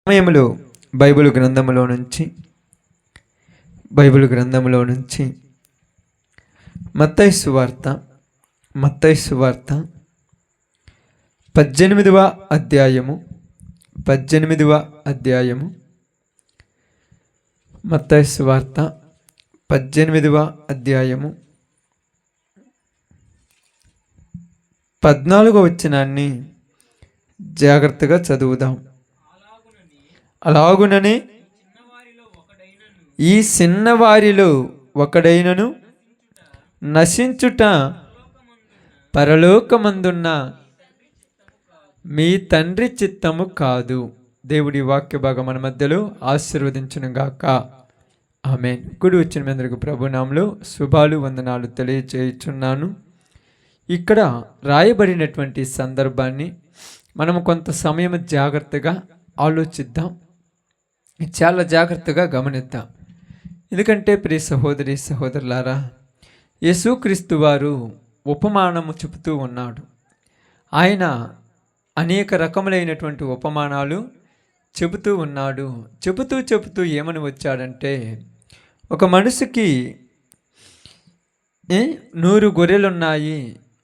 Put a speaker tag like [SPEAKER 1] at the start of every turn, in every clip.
[SPEAKER 1] సమయంలో బైబిల్ గ్రంథంలో నుంచి మత్తయి సువార్త 18వ అధ్యాయము మత్తయి సువార్త 18వ అధ్యాయము 14వ వచనాన్ని జాగ్రత్తగా చదువుదాం. అలాగుననే ఈ చిన్నవారిలో ఒకడైనను నశించుట పరలోకమందున్న మీ తండ్రి చిత్తము కాదు. దేవుడి వాక్య భాగం మన మధ్యలో ఆశీర్వదించును గాక. ఆమేన్. కుడి వచ్చిన మీ అందరికీ ప్రభునామములో శుభాలు వందనాలు తెలియజేయుచున్నాను. ఇక్కడ రాయబడినటువంటి సందర్భాన్ని మనము కొంత సమయం జాగ్రత్తగా ఆలోచిద్దాం, చాలా జాగ్రత్తగా గమనిద్దాం. ఎందుకంటే ప్రియ సహోదరి సహోదరులారా, యేసుక్రీస్తు వారు ఉపమానము చెబుతూ ఉన్నాడు. ఆయన అనేక రకములైనటువంటి ఉపమానాలు చెబుతూ ఉన్నాడు. చెబుతూ ఏమని వచ్చాడంటే, ఒక మనిషికి 100 గొర్రెలున్నాయి.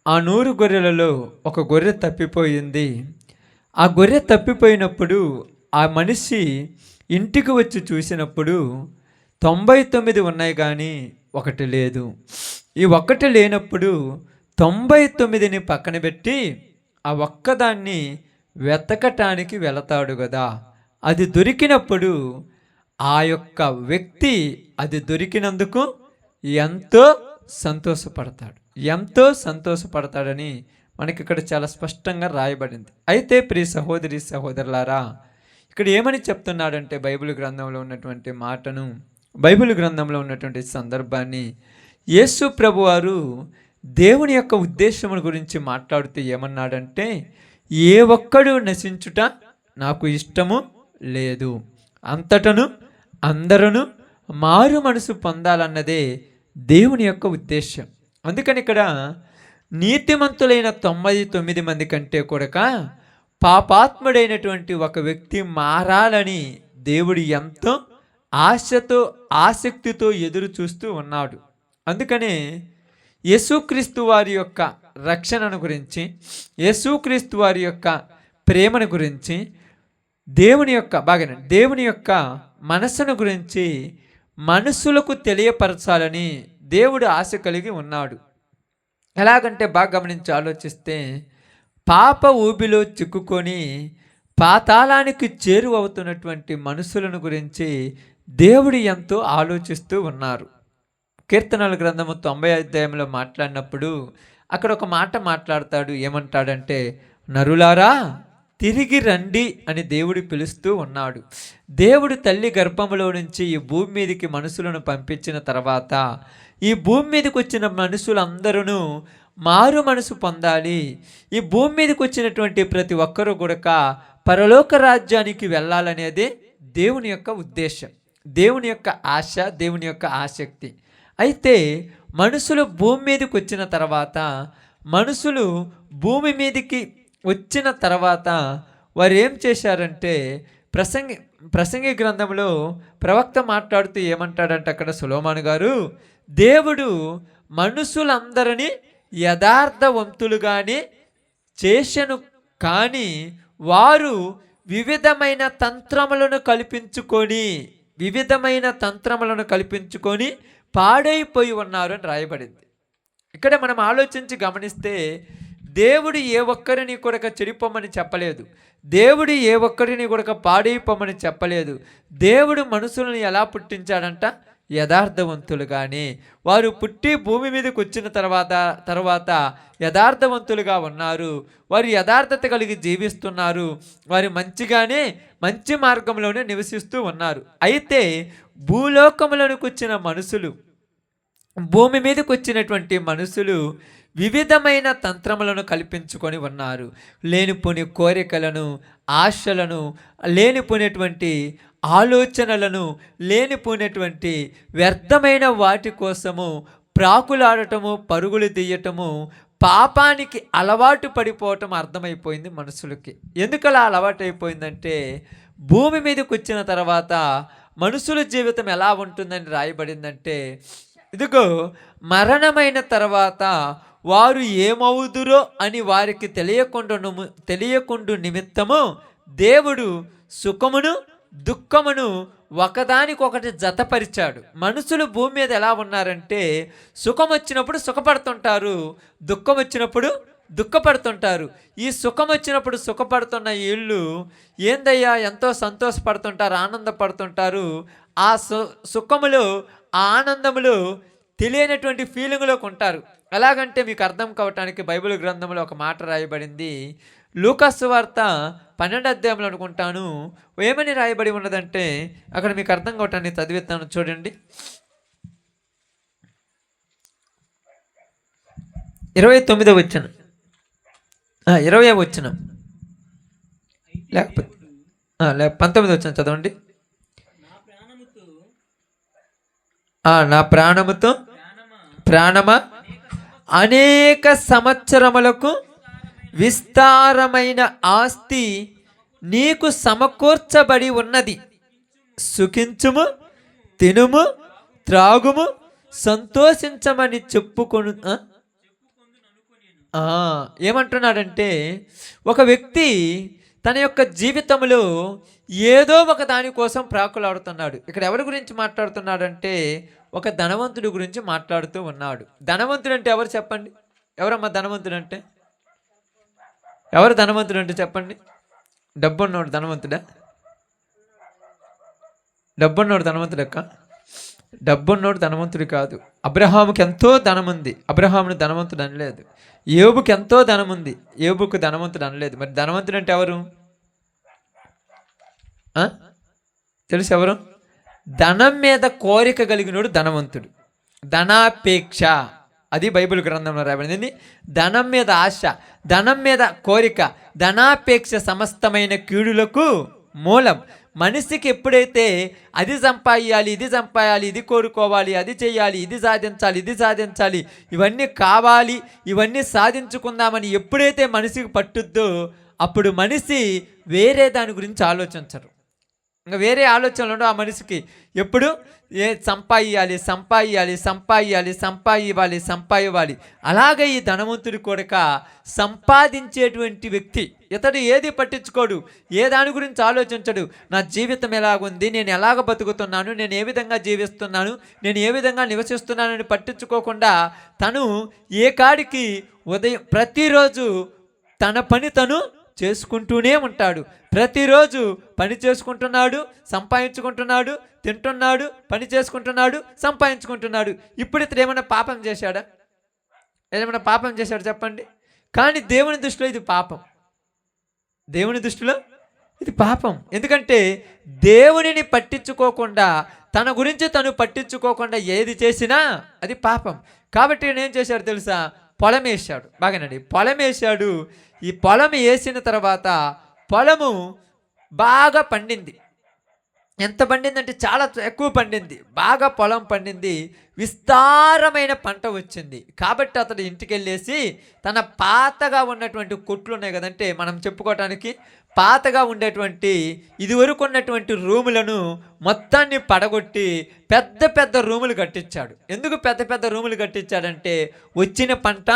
[SPEAKER 1] ఆ 100 గొర్రెలలో ఒక గొర్రె తప్పిపోయింది. ఆ గొర్రె తప్పిపోయినప్పుడు ఆ మనిషి ఇంటికి వచ్చి చూసినప్పుడు 99 ఉన్నాయి కానీ ఒకటి లేదు. ఈ ఒక్కటి లేనప్పుడు 99ని పక్కన పెట్టి ఆ ఒక్కదాన్ని వెతకటానికి వెళతాడు కదా. అది దొరికినప్పుడు ఆ యొక్క వ్యక్తి అది దొరికినందుకు ఎంతో సంతోషపడతాడని మనకి ఇక్కడ చాలా స్పష్టంగా రాయబడింది. అయితే ప్రియ సహోదరి సహోదరులారా, ఇక్కడ ఏమని చెప్తున్నాడంటే, బైబిల్ గ్రంథంలో ఉన్నటువంటి మాటను, బైబిల్ గ్రంథంలో ఉన్నటువంటి సందర్భాన్ని యేసు ప్రభువారు దేవుని యొక్క ఉద్దేశముల గురించి మాట్లాడుతూ ఏమన్నాడంటే, ఏ ఒక్కడు నశించుట నాకు ఇష్టము లేదు, అంతటను అందరూ మారు మనసు పొందాలన్నదే దేవుని యొక్క ఉద్దేశం. అందుకని ఇక్కడ నీతిమంతులైన 99 మంది కంటే కూడా పాపాత్ముడైనటువంటి ఒక వ్యక్తి మారాలని దేవుడు ఎంతో ఆశతో ఆసక్తితో ఎదురు చూస్తూ ఉన్నాడు. అందుకనే యేసుక్రీస్తు వారి యొక్క రక్షణను గురించి, యేసుక్రీస్తు వారి యొక్క ప్రేమను గురించి, దేవుని యొక్క మనసును గురించి మనుషులకు తెలియపరచాలని దేవుడు ఆశ కలిగి ఉన్నాడు. ఎలాగంటే బాగా గమనించి ఆలోచిస్తే, పాప ఊబిలో చిక్కుకొని పాతాళానికి చేరువవుతున్నటువంటి మనుషులను గురించి దేవుడు ఎంతో ఆలోచిస్తూ ఉన్నారు. కీర్తనల గ్రంథము 90వ అధ్యాయంలో మాట్లాడినప్పుడు అక్కడ ఒక మాట మాట్లాడతాడు. ఏమంటాడంటే, నరులారా తిరిగి రండి అని దేవుడు పిలుస్తూ ఉన్నాడు. దేవుడు తల్లి గర్భములో నుంచి ఈ భూమి మీదకి మనుషులను పంపించిన తర్వాత ఈ భూమి మీదకి వచ్చిన మనుషులందరూ మారు మనసు పొందాలి. ఈ భూమి మీదకి వచ్చినటువంటి ప్రతి ఒక్కరూ కూడా పరలోక రాజ్యానికి వెళ్ళాలనేదే దేవుని యొక్క ఉద్దేశం, దేవుని యొక్క ఆశ, దేవుని యొక్క ఆసక్తి. అయితే మనుషులు భూమి మీదకి వచ్చిన తర్వాత, మనుషులు భూమి మీదకి వచ్చిన తర్వాత వారు ఏం చేశారంటే, ప్రసంగి గ్రంథంలో ప్రవక్త మాట్లాడుతూ ఏమంటాడంటే, అక్కడ సొలొమోను గారు, దేవుడు మనుషులందరినీ యథార్థవంతులుగానే చేసెను, కానీ వారు వివిధమైన తంత్రములను కల్పించుకొని పాడైపోయి ఉన్నారు అని రాయబడింది. ఇక్కడ మనం ఆలోచించి గమనిస్తే, దేవుడు ఏ ఒక్కరిని కూడా చెడిపోమని చెప్పలేదు, దేవుడు ఏ ఒక్కరిని కూడా పాడైపోమని చెప్పలేదు. దేవుడు మనుషులను ఎలా పుట్టించాడంట? యథార్థవంతులుగానే. వారు పుట్టి భూమి మీదకి వచ్చిన తర్వాత యథార్థవంతులుగా ఉన్నారు. వారు యథార్థత కలిగి జీవిస్తున్నారు. వారు మంచి మార్గంలోనే నివసిస్తూ ఉన్నారు. అయితే భూలోకములకు వచ్చిన మనుషులు, భూమి మీదకి వచ్చినటువంటి మనుషులు వివిధమైన తంత్రములను కల్పించుకొని ఉన్నారు. లేనిపోని కోరికలను, ఆశలను, లేనిపోయినటువంటి ఆలోచనలను, లేనిపోయినటువంటి వ్యర్థమైన వాటి కోసము ప్రాకులాడటము, పరుగులు తీయటము, పాపానికి అలవాటు పడిపోవటం అర్థమైపోయింది మనుషులకి. ఎందుకలా అలవాటు అయిపోయిందంటే, భూమి మీదకి వచ్చిన తర్వాత మనుషుల జీవితం ఎలా ఉంటుందని రాయబడిందంటే, ఇదిగో మరణమైన తర్వాత వారు ఏమవుదురో అని వారికి తెలియకుండా నిమిత్తము దేవుడు సుఖమును దుఃఖమును ఒకదానికొకటి జతపరిచాడు. మనుషులు భూమి మీద ఎలా ఉన్నారంటే, సుఖం వచ్చినప్పుడు సుఖపడుతుంటారు, దుఃఖం వచ్చినప్పుడు దుఃఖపడుతుంటారు. ఈ సుఖం వచ్చినప్పుడు సుఖపడుతున్న వీళ్ళు ఏందయ్యా ఎంతో సంతోషపడుతుంటారు, ఆనందపడుతుంటారు. ఆ సుఖములు ఆ ఆనందములు తెలియనటువంటి ఫీలింగ్లోకి ఉంటారు. ఎలాగంటే మీకు అర్థం కావటానికి బైబిల్ గ్రంథంలో ఒక మాట రాయబడింది. లూకాసు వార్త 12వ అధ్యాయంలో అనుకుంటాను ఏమని రాయబడి ఉన్నదంటే, అక్కడ మీకు అర్థం కావటానికి చదివిస్తాను చూడండి. 29వ వచనం, 20వ వచనం, లేకపోతే 19వ వచనం చదవండి. నా ప్రాణముతో ప్రాణమా అనేక సంవత్సరములకు విస్తారమైన ఆస్తి నీకు సమకూర్చబడి ఉన్నది. సుఖించుము, తినుము, త్రాగుము, సంతోషించమని చెప్పుకొను. ఏమంటున్నాడంటే, ఒక వ్యక్తి తన యొక్క జీవితంలో ఏదో ఒక దానికోసం ప్రాకులాడుతున్నాడు. ఇక్కడ ఎవరి గురించి మాట్లాడుతున్నాడంటే, ఒక ధనవంతుడి గురించి మాట్లాడుతూ ఉన్నాడు. ధనవంతుడు అంటే ఎవరు చెప్పండి? ఎవరమ్మా ధనవంతుడు అంటే? ఎవరు ధనవంతుడు అంటే చెప్పండి? డబ్బున్నోడు ధనవంతుడా? డబ్బున్నోడు ధనవంతుడు అక్క? డబ్బున్నోడు ధనవంతుడు కాదు. అబ్రహాముకి ఎంతో ధనం ఉంది, అబ్రహాముని ధనవంతుడు అనలేదు. యోబుకి ఎంతో ధనం ఉంది, యోబుకు ధనవంతుడు అనలేదు. మరి ధనవంతుడు అంటే ఎవరు తెలుసు? ఎవరు? ధనం మీద కోరిక కలిగినోడు ధనవంతుడు. ధనాపేక్ష, అది బైబిల్ గ్రంథంలో రాయబడింది. ధనం మీద ఆశ, ధనం మీద కోరిక, ధనాపేక్ష సమస్తమైన కీడులకు మూలం. మనిషికి ఎప్పుడైతే అది సంపాదించాలి, ఇది సంపాదించాలి, ఇది కోరుకోవాలి, అది చేయాలి, ఇది సాధించాలి, ఇది సాధించాలి, ఇవన్నీ కావాలి, ఇవన్నీ సాధించుకుందామని ఎప్పుడైతే మనిషికి పట్టుద్దో అప్పుడు మనిషి వేరే దాని గురించి ఆలోచించరు. ఇంకా వేరే ఆలోచనలు ఉండవు ఆ మనిషికి. ఎప్పుడు సంపాదించాలి, సంపాదించాలి, సంపాదించాలి, సంపాదివ్వాలి, సంపాదివ్వాలి. అలాగే ఈ ధనవంతుడి కొడుక సంపాదించేటువంటి వ్యక్తి, ఇతడు ఏది పట్టించుకోడు, ఏ దాని గురించి ఆలోచించడు. నా జీవితం ఎలాగుంది, నేను ఎలాగ బతుకుతున్నాను, నేను ఏ విధంగా జీవిస్తున్నాను, నేను ఏ విధంగా నివసిస్తున్నానని పట్టించుకోకుండా తను ఏ కాడికి ఉదయం ప్రతిరోజు తన పని తను చేసుకుంటూనే ఉంటాడు. ప్రతిరోజు పని చేసుకుంటున్నాడు, సంపాదించుకుంటున్నాడు, తింటున్నాడు, పని చేసుకుంటున్నాడు, సంపాదించుకుంటున్నాడు. ఇప్పుడు ఇతడు ఏమైనా పాపం చేశాడా? ఏమైనా పాపం చేశాడు చెప్పండి? కానీ దేవుని దృష్టిలో ఇది పాపం. దేవుని దృష్టిలో ఇది పాపం. ఎందుకంటే దేవునిని పట్టించుకోకుండా, తన గురించి తను పట్టించుకోకుండా ఏది చేసినా అది పాపం. కాబట్టి నేను ఏం చేశాడు తెలుసా? పొలం వేసాడు. బాగానండి, పొలం వేసాడు. ఈ పొలం వేసిన తర్వాత పొలము బాగా పండింది. ఎంత పండిందంటే చాలా ఎక్కువ పండింది. బాగా పొలం పండింది, విస్తారమైన పంట వచ్చింది. కాబట్టి అతడు ఇంటికి వెళ్ళేసి తన పాతగా ఉన్నటువంటి కొట్లు ఉన్నాయి కదంటే, మనం చెప్పుకోవటానికి పాతగా ఉండేటువంటి ఇదివరకు ఉన్నటువంటి రూములను మొత్తాన్ని పడగొట్టి పెద్ద పెద్ద రూములు కట్టించాడు. ఎందుకు పెద్ద పెద్ద రూములు కట్టించాడంటే, వచ్చిన పంట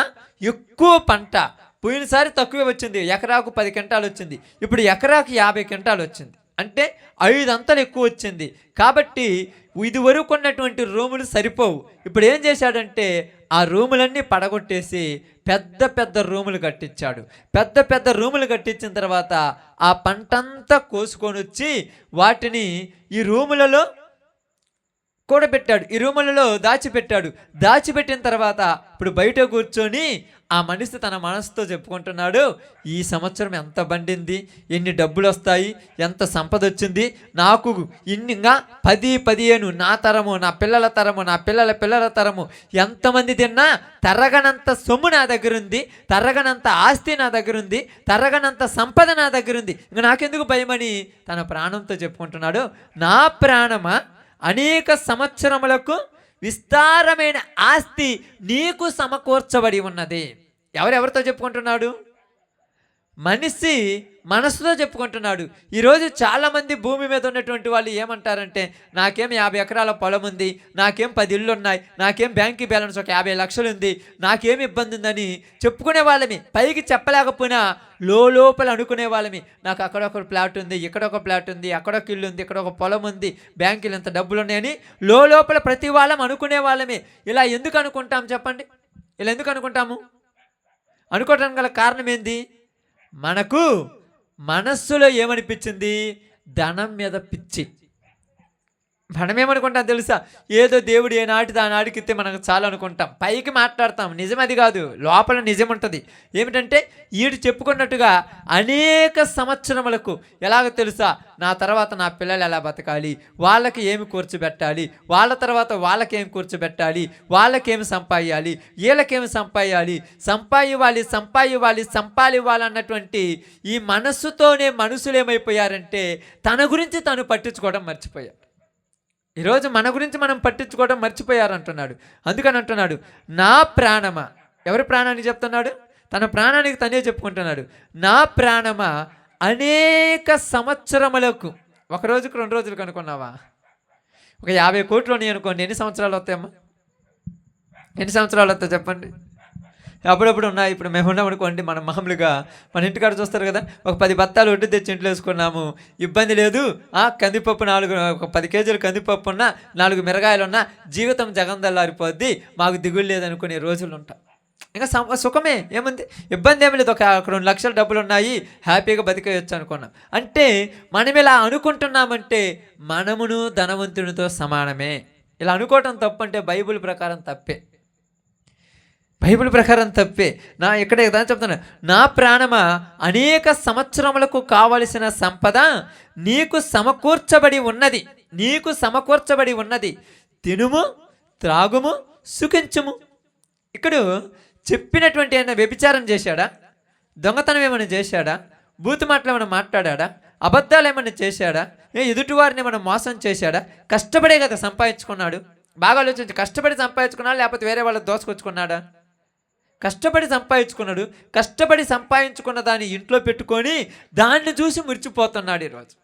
[SPEAKER 1] ఎక్కువ పంట. పోయినసారి తక్కువే వచ్చింది, ఎకరాకు 10 క్వింటాలు వచ్చింది. ఇప్పుడు ఎకరాకు 50 క్వింటాలు వచ్చింది, అంటే 5 అంతలు ఎక్కువ వచ్చింది. కాబట్టి ఇదివరకు ఉన్నటువంటి రూములు సరిపోవు. ఇప్పుడు ఏం చేశాడంటే ఆ రూములన్నీ పడగొట్టేసి పెద్ద పెద్ద రూములు కట్టించాడు. పెద్ద పెద్ద రూములు కట్టించిన తర్వాత ఆ పంటంతా కోసుకొని వచ్చి వాటిని ఈ రూములలో కూడబెట్టాడు, ఈ రూములలో దాచిపెట్టాడు. దాచిపెట్టిన తర్వాత ఇప్పుడు బయట కూర్చొని ఆ మనిషి తన మనసుతో చెప్పుకుంటున్నాడు, ఈ సంవత్సరం ఎంత పండింది, ఎన్ని డబ్బులు వస్తాయి, ఎంత సంపద వచ్చింది, నాకు ఇన్నిగా 10-15 నా తరము, నా పిల్లల తరము, నా పిల్లల పిల్లల తరము ఎంతమంది తిన్నా తరగనంత సొమ్ము నా దగ్గర ఉంది, తరగనంత ఆస్తి నా దగ్గర ఉంది, తరగనంత సంపద నా దగ్గర ఉంది, ఇంకా నాకెందుకు భయమని తన ప్రాణంతో చెప్పుకుంటున్నాడు. నా ప్రాణమా, అనేక సంవత్సరములకు విస్తారమైన ఆస్తి నీకు సమకూర్చబడి ఉన్నది. ఎవరెవరితో చెప్పుకుంటున్నాడు? మనిషి మనసుతో చెప్పుకుంటున్నాడు. ఈరోజు చాలామంది భూమి మీద ఉన్నటువంటి వాళ్ళు ఏమంటారంటే, నాకేం 50 ఎకరాల పొలం ఉంది, నాకేం 10 ఇళ్ళు ఉన్నాయి, నాకేం బ్యాంక్ బ్యాలెన్స్ ఒక 50 లక్షలు ఉంది, నాకేం ఇబ్బంది ఉందని చెప్పుకునే వాళ్ళమి. పైకి చెప్పలేకపోయినా లోపల అనుకునే వాళ్ళమి. నాకు అక్కడ ఒక ప్లాట్ ఉంది, ఇక్కడ ఒక ప్లాట్ ఉంది, అక్కడ ఒక ఇల్లు ఉంది, ఇక్కడ ఒక పొలం ఉంది, బ్యాంకులు ఎంత డబ్బులు ఉన్నాయని లోపల ప్రతి వాళ్ళం అనుకునే వాళ్ళమే. ఇలా ఎందుకు అనుకుంటాం చెప్పండి? ఇలా ఎందుకు అనుకుంటాము? అనుకోవడానికి గల కారణం ఏంది? మనకు మనస్సులో ఏమనిపించింది? ధనం మీద పిచ్చి. మనమేమనుకుంటాం తెలుసా? ఏదో దేవుడు ఏనాటిది ఆనాటికి ఇస్తే మనకు చాలు అనుకుంటాం. పైకి మాట్లాడతాం, నిజం అది కాదు, లోపల నిజం ఉంటుంది. ఏమిటంటే ఈడు చెప్పుకున్నట్టుగా అనేక సంవత్సరములకు ఎలాగో తెలుసా, నా తర్వాత నా పిల్లలు ఎలా బతకాలి, వాళ్ళకి ఏమి కూర్చోబెట్టాలి, వాళ్ళ తర్వాత వాళ్ళకేమి కూర్చోబెట్టాలి, వాళ్ళకేమి సంపాదించాలి, వీళ్ళకేమి సంపాదివ్వాలి అన్నటువంటి ఈ మనస్సుతోనే మనుషులు ఏమైపోయారంటే తన గురించి తను పట్టించుకోవడం మర్చిపోయారు. ఈరోజు మన గురించి మనం పట్టించుకోవడం మర్చిపోయారంటున్నాడు. అందుకని అంటున్నాడు, నా ప్రాణమా. ఎవరి ప్రాణానికి చెప్తున్నాడు? తన ప్రాణానికి తనే చెప్పుకుంటున్నాడు. నా ప్రాణమా అనేక సంవత్సరములకు. ఒక రోజుకు 2 రోజులకు అనుకున్నావా? ఒక 50 కోట్లు ఉన్నాయి అనుకోండి, ఎన్ని సంవత్సరాలు వస్తాయమ్మా? ఎన్ని సంవత్సరాలు వస్తాయి చెప్పండి? అప్పుడప్పుడు ఉన్నాయి. ఇప్పుడు మేము ఉన్నాం అనుకోండి, మనం మామూలుగా మన ఇంటికాడ చూస్తారు కదా, ఒక 10 బత్తాలు వడ్డీ తెచ్చి ఇంట్లో వేసుకున్నాము, ఇబ్బంది లేదు. కందిపప్పు 10 కేజీలు కందిపప్పు ఉన్నా, 4 మిరగాయలు ఉన్నా జీవితం జగందల్లారిపోద్ది, మాకు దిగులు లేదనుకునే రోజులు ఉంటాయి. ఇంకా సుఖమే, ఏముంది, ఇబ్బంది ఏమి లేదు. ఒక 2 లక్షల డబ్బులు ఉన్నాయి, హ్యాపీగా బతికేయచ్చు అనుకున్నాం. అంటే మనం ఇలా అనుకుంటున్నామంటే మనమును ధనవంతునితో సమానమే. ఇలా అనుకోవటం తప్పు అంటే బైబిల్ ప్రకారం తప్పే. బైబిల్ ప్రకారం తప్పే. ఇక్కడే దాన్ని చెప్తున్నా, నా ప్రాణమా అనేక సంవత్సరములకు కావలసిన సంపద నీకు సమకూర్చబడి ఉన్నది, తినుము, త్రాగుము, సుఖించుము. ఇక్కడ చెప్పినటువంటి ఆయన వ్యభిచారం చేశాడా? దొంగతనం ఏమైనా చేశాడా? బూతు మాటలు ఏమైనా మాట్లాడా? అబద్ధాలు ఏమైనా చేశాడా? ఎదుటివారిని ఏమైనా మోసం చేశాడా? కష్టపడే కదా సంపాదించుకున్నాడు. బాగా ఆలోచించి, కష్టపడి సంపాదించుకున్నాడా లేకపోతే వేరే వాళ్ళకి దోసుకొచ్చుకున్నాడా? కష్టపడి సంపాదించుకున్న దాన్ని ఇంట్లో పెట్టుకొని దాన్ని చూసి మురిచిపోతున్నాడు ఈరోజు.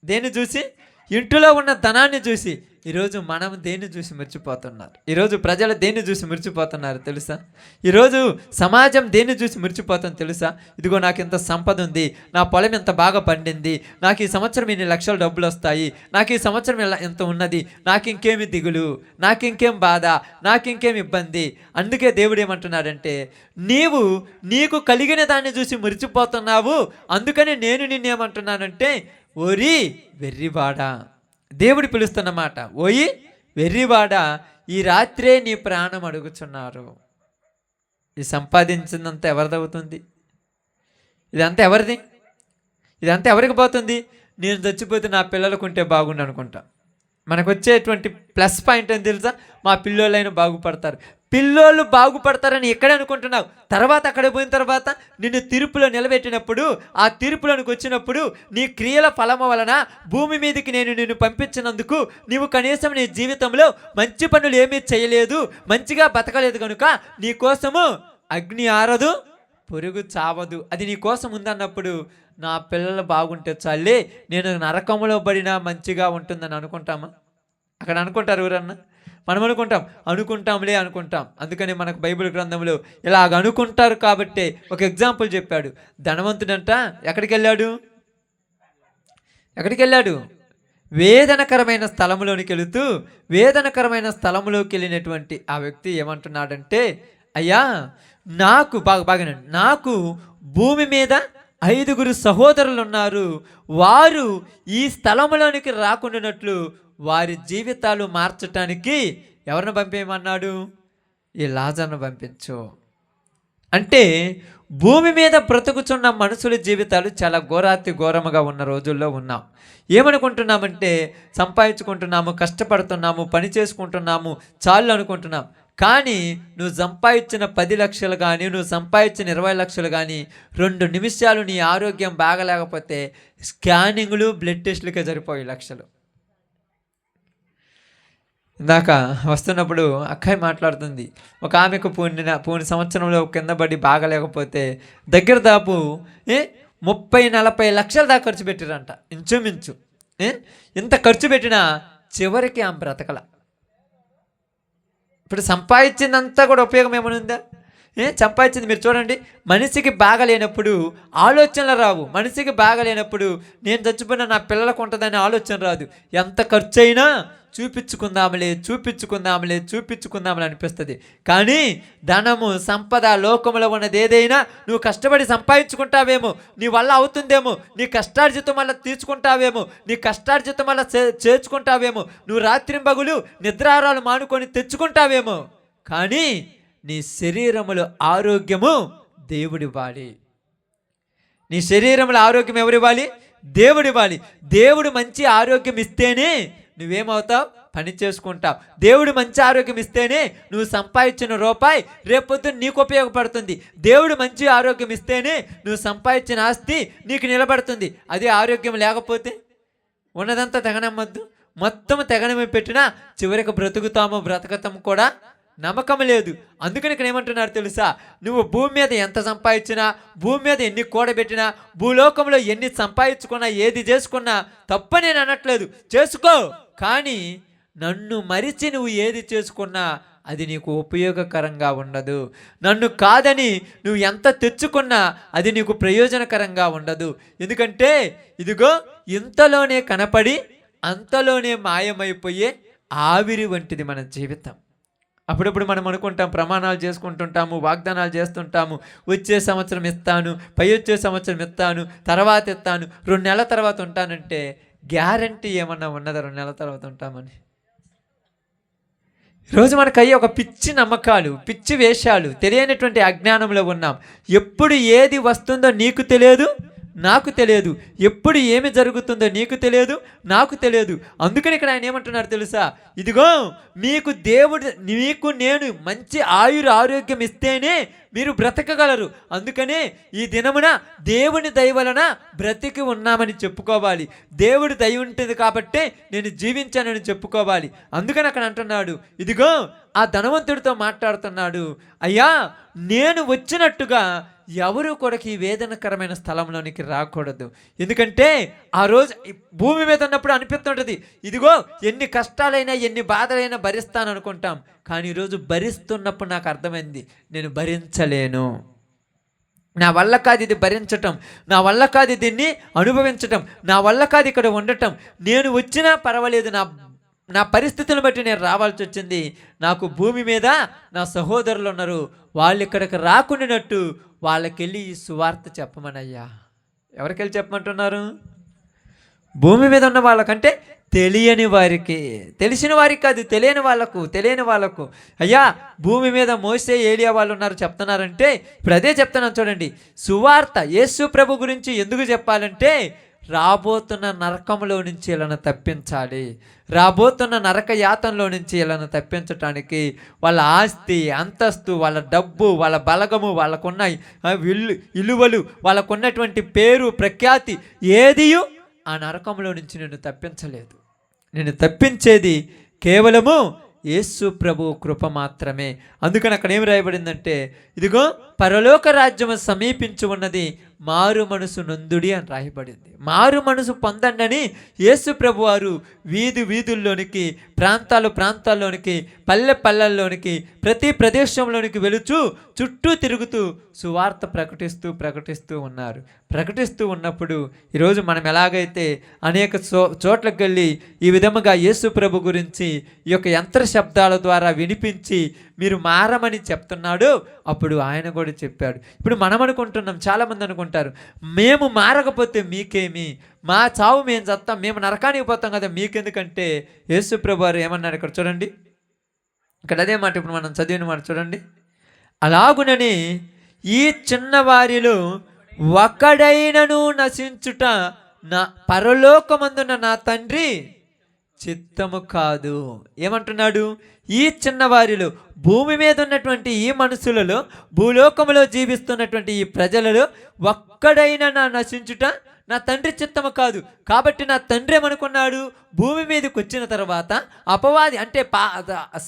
[SPEAKER 1] దేన్ని చూసి? ఇంట్లో ఉన్న ధనాన్ని చూసి. ఈరోజు మనం దేన్ని చూసి మురిచిపోతున్నారు? ఈరోజు ప్రజలు దేన్ని చూసి మురిచిపోతున్నారు తెలుసా? ఈరోజు సమాజం దేన్ని చూసి మురిచిపోతుంది తెలుసా? ఇదిగో నాకు ఇంత సంపద ఉంది, నా పొలం ఎంత బాగా పండింది, నాకు ఈ సంవత్సరం ఇన్ని లక్షల డబ్బులు వస్తాయి, నాకు ఈ సంవత్సరం ఎంత ఉన్నది, నాకు ఇంకేమి దిగులు, నాకు ఇంకేం బాధ, నాకు ఇంకేం ఇబ్బంది. అందుకే దేవుడు ఏమంటున్నాడంటే, నీకు కలిగిన దాన్ని చూసి మురిచిపోతున్నావు, అందుకని నేను నిన్నేమంటున్నానంటే, ఓరి వెర్రివాడా. దేవుడు పిలుస్తున్నమాట, ఓయి వెర్రివాడా, ఈ రాత్రే నీ ప్రాణం అడుగుచున్నారు. ఈ సంపాదించిందంతా ఎవరిదవుతుంది? ఇదంతా ఎవరిది? ఇదంతా ఎవరికి పోతుంది? నేను చచ్చిపోతే నా పిల్లలకు ఉంటే బాగుండు అనుకుంటా. మనకు వచ్చేటువంటి ప్లస్ పాయింట్ ఏం తెలుసా? మా పిల్లోళ్ళైనా బాగుపడతారు. పిల్లోళ్ళు బాగుపడతారని ఎక్కడే అనుకుంటున్నావు? తర్వాత అక్కడ పోయిన తర్వాత నిన్ను తీర్పులో నిలబెట్టినప్పుడు, ఆ తీర్పులోనికి వచ్చినప్పుడు నీ క్రియల ఫలము వలన భూమి మీదకి నేను నిన్ను పంపించినందుకు నీవు కనీసం నీ జీవితంలో మంచి పనులు ఏమీ చేయలేదు, మంచిగా బతకలేదు కనుక నీ కోసము అగ్ని ఆరదు, పొరుగు చావదు, అది నీ కోసం ఉందన్నప్పుడు నా పిల్లలు బాగుంటే చాలే, నేను నరకంలో పడినా మంచిగా ఉంటుందని అనుకుంటామా? అక్కడ అనుకుంటారు ఎవరన్నా? మనం అనుకుంటాం. అందుకని మనకు బైబిల్ గ్రంథంలో ఇలాగ అనుకుంటారు కాబట్టి ఒక ఎగ్జాంపుల్ చెప్పాడు. ధనవంతుడంట ఎక్కడికి వెళ్ళాడు? వేదనకరమైన స్థలములోకి వెళ్ళినటువంటి ఆ వ్యక్తి ఏమంటున్నాడంటే, అయ్యా నాకు భూమి మీద 5 సహోదరులు ఉన్నారు, వారు ఈ స్థలములోనికి రాకుండానట్లు వారి జీవితాలు మార్చటానికి ఎవరిని పంపేయమన్నాడు? ఈ లాజర్ను పంపించు. అంటే భూమి మీద బ్రతుకుచున్న మనుషుల జీవితాలు చాలా ఘోరముగా ఉన్న రోజుల్లో ఉన్నాం. ఏమనుకుంటున్నామంటే సంపాదించుకుంటున్నాము, కష్టపడుతున్నాము, పని చేసుకుంటున్నాము, చాలు అనుకుంటున్నాం. కానీ నువ్వు సంపాదించిన 10 లక్షలు కానీ, నువ్వు సంపాదించిన 20 లక్షలు కానీ 2 నిమిషాలు నీ ఆరోగ్యం బాగలేకపోతే స్కానింగ్లు, బ్లడ్ టెస్టులకే సరిపోయి లక్షలు. ఇందాక వస్తున్నప్పుడు అక్కయ్య మాట్లాడుతుంది, ఒక ఆమెకు పోయిన సంవత్సరంలో కింద పడి బాగలేకపోతే దగ్గర దాపు 30-40 లక్షల దాకా ఖర్చు పెట్టారంట ఇంచుమించు. ఇంత ఖర్చు పెట్టినా చివరికి ఆమె బ్రతకల. ఇప్పుడు సంపాదించిందంతా కూడా ఉపయోగం ఏమైనా ఉందా? సంపాదించింది మీరు చూడండి. మనిషికి బాగలేనప్పుడు ఆలోచనలు రావు. మనిషికి బాగలేనప్పుడు నేను చచ్చిపోయినా నా పిల్లలకు ఉంటుందనే ఆలోచన రాదు. ఎంత ఖర్చు అయినా చూపించుకుందాంలే అనిపిస్తుంది. కానీ ధనము, సంపద, లోకములో ఉన్నది ఏదైనా నువ్వు కష్టపడి సంపాదించుకుంటావేమో, నీ వల్ల అవుతుందేమో, నీ కష్టార్జితం వల్ల తీర్చుకుంటావేమో, నీ కష్టార్జితం వల్ల చేర్చుకుంటావేమో, నువ్వు రాత్రింబగులు నిద్రాహారాలు మానుకొని తెచ్చుకుంటావేమో. కానీ నీ శరీరములో ఆరోగ్యము దేవుడివ్వాలి. నీ శరీరంలో ఆరోగ్యం ఎవరివ్వాలి? దేవుడివ్వాలి. దేవుడు మంచి ఆరోగ్యం ఇస్తేనే నువ్వేమవుతావు? పని చేసుకుంటావు. దేవుడు మంచి ఆరోగ్యం ఇస్తేనే నువ్వు సంపాదించిన రూపాయి రేపొద్దున నీకు ఉపయోగపడుతుంది. దేవుడు మంచి ఆరోగ్యం ఇస్తేనే నువ్వు సంపాదించిన ఆస్తి నీకు నిలబడుతుంది. అదే ఆరోగ్యం లేకపోతే ఉన్నదంతా తెగనమ్మద్దు. మొత్తం తెగనమ్మి పెట్టినా చివరికి బ్రతుకుతాము కూడా నమ్మకం లేదు. అందుకని ఇక్కడ ఏమంటున్నారు తెలుసా? నువ్వు భూమి మీద ఎంత సంపాదించినా, భూమి మీద ఎన్ని కూడబెట్టినా, భూలోకంలో ఎన్ని సంపాదించుకున్నా, ఏది చేసుకున్నా తప్ప నేను అనట్లేదు, చేసుకో. కానీ నన్ను మరిచి నువ్వు ఏది చేసుకున్నా అది నీకు ఉపయోగకరంగా ఉండదు. నన్ను కాదని నువ్వు ఎంత తెచ్చుకున్నా అది నీకు ప్రయోజనకరంగా ఉండదు. ఎందుకంటే ఇదిగో ఇంతలోనే కనపడి అంతలోనే మాయమైపోయే ఆవిరి వంటిది మన జీవితం. అప్పుడప్పుడు మనం అనుకుంటాం, ప్రమాణాలు చేసుకుంటుంటాము, వాగ్దానాలు చేస్తుంటాము, వచ్చే సంవత్సరం ఇస్తాను, వచ్చే సంవత్సరం ఇస్తాను, తర్వాత ఇస్తాను, 2 నెలల తర్వాత ఉంటానంటే గ్యారంటీ ఏమన్నా ఉన్నదా 2 నెలల తర్వాత ఉంటామని? ఈరోజు మనకు అయ్యే ఒక పిచ్చి నమ్మకాలు, పిచ్చి వేషాలు, తెలియనటువంటి అజ్ఞానంలో ఉన్నాం. ఎప్పుడు ఏది వస్తుందో నీకు తెలియదు, నాకు తెలియదు. ఎప్పుడు ఏమి జరుగుతుందో నీకు తెలియదు, నాకు తెలియదు. అందుకని ఇక్కడ ఆయన ఏమంటున్నారు తెలుసా? ఇదిగో మీకు నేను మంచి ఆరోగ్యం ఇస్తేనే మీరు బ్రతకగలరు. అందుకనే ఈ దినమున దేవుని దయ వలన బ్రతికి ఉన్నామని చెప్పుకోవాలి. దేవుడి దయ ఉంటుంది కాబట్టే నేను జీవించానని చెప్పుకోవాలి. అందుకని అక్కడ అంటున్నాడు, ఇదిగో ఆ ధనవంతుడితో మాట్లాడుతున్నాడు, అయ్యా నేను వచ్చినట్టుగా ఎవరు కూడా ఈ వేదనకరమైన స్థలంలోనికి రాకూడదు. ఎందుకంటే ఆ రోజు భూమి మీద ఉన్నప్పుడు అనిపిస్తుంటుంది, ఇదిగో ఎన్ని కష్టాలైనా ఎన్ని బాధలైనా భరిస్తాను అనుకుంటాం. కానీ ఈరోజు భరిస్తున్నప్పుడు నాకు అర్థమైంది, నేను భరించలేను, నా వల్ల కాదు ఇది భరించటం, నా వల్ల కాదు దీన్ని అనుభవించటం, నా వల్ల కాదు ఇక్కడ ఉండటం. నేను వచ్చినా పర్వాలేదు, నా పరిస్థితులను బట్టి నేను రావాల్సి వచ్చింది. నాకు భూమి మీద నా సహోదరులు ఉన్నారు, వాళ్ళు ఇక్కడికి రాకుండానట్టు వాళ్ళకెళ్ళి ఈ సువార్త చెప్పమనయ్యా. ఎవరికెళ్ళి చెప్పమంటున్నారు? భూమి మీద ఉన్న వాళ్ళకంటే తెలియని వారికి, తెలిసిన వారికి కాదు, తెలియని వాళ్ళకు అయ్యా భూమి మీద మోసే ఏలియా వాళ్ళు ఉన్నారు చెప్తున్నారంటే, ఇప్పుడు అదే చెప్తున్నాను చూడండి. సువార్త యేసు ప్రభు గురించి ఎందుకు చెప్పాలంటే రాబోతున్న నరకంలో నుంచి వీళ్ళను తప్పించాలి. రాబోతున్న నరక యాతనలో నుంచి వీళ్ళను తప్పించటానికి వాళ్ళ ఆస్తి, అంతస్తు, వాళ్ళ డబ్బు, వాళ్ళ బలగము, వాళ్ళకున్న విలువలు, వాళ్ళకున్నటువంటి పేరు, ప్రఖ్యాతి ఏదియు ఆ నరకంలో నుంచి నేను తప్పించలేదు. నేను తప్పించేది కేవలము యేసు ప్రభు కృప మాత్రమే. అందుకని అక్కడ ఏమి రాయబడిందంటే, ఇదిగో పరలోక రాజ్యము సమీపించి ఉన్నది, మారు మనసు నొందుడి అని రాయబడింది. మారు మనసు పొందండి అని యేసు ప్రభు వారు వీధుల్లోనికి, ప్రాంతాల్లోనికి, పల్లెల్లోనికి, ప్రతి ప్రదేశంలోనికి వెళుచు చుట్టూ తిరుగుతూ సువార్త ప్రకటిస్తూ ఉన్నారు. ప్రకటిస్తూ ఉన్నప్పుడు ఈరోజు మనం ఎలాగైతే అనేక చోట్లకు వెళ్ళి ఈ విధముగా యేసు ప్రభు గురించి ఈ యొక్క యంత్ర శబ్దాల ద్వారా వినిపించి మీరు మారమని చెప్తున్నాడు, అప్పుడు ఆయన కూడా చెప్పాడు. ఇప్పుడు మనం అనుకుంటున్నాం, చాలామంది అనుకుంటారు, మేము మారకపోతే మీకేమి, మా చావు మేము చస్తాం, మేము నరకానికి పోతాం కదా మీకెందుకంటే, యేసు ప్రభు వారు ఏమన్నారు ఇక్కడ చూడండి. ఇక్కడ అదే మాట ఇప్పుడు మనం చదివిన మాట చూడండి. అలాగునని ఈ చిన్నవారిలో ఒకడైనను నశించుట నా పరలోకమందున నా తండ్రి చిత్తము కాదు. ఏమంటున్నాడు? ఈ చిన్నవారిలో, భూమి మీద ఉన్నటువంటి ఈ మనుషులలో, భూలోకములో జీవిస్తున్నటువంటి ఈ ప్రజలలో ఒక్కడైనా నా నశించుట నా తండ్రి చిత్తము కాదు. కాబట్టి నా తండ్రి ఏమనుకున్నాడు, భూమి మీదకి వచ్చిన తర్వాత అపవాది అంటే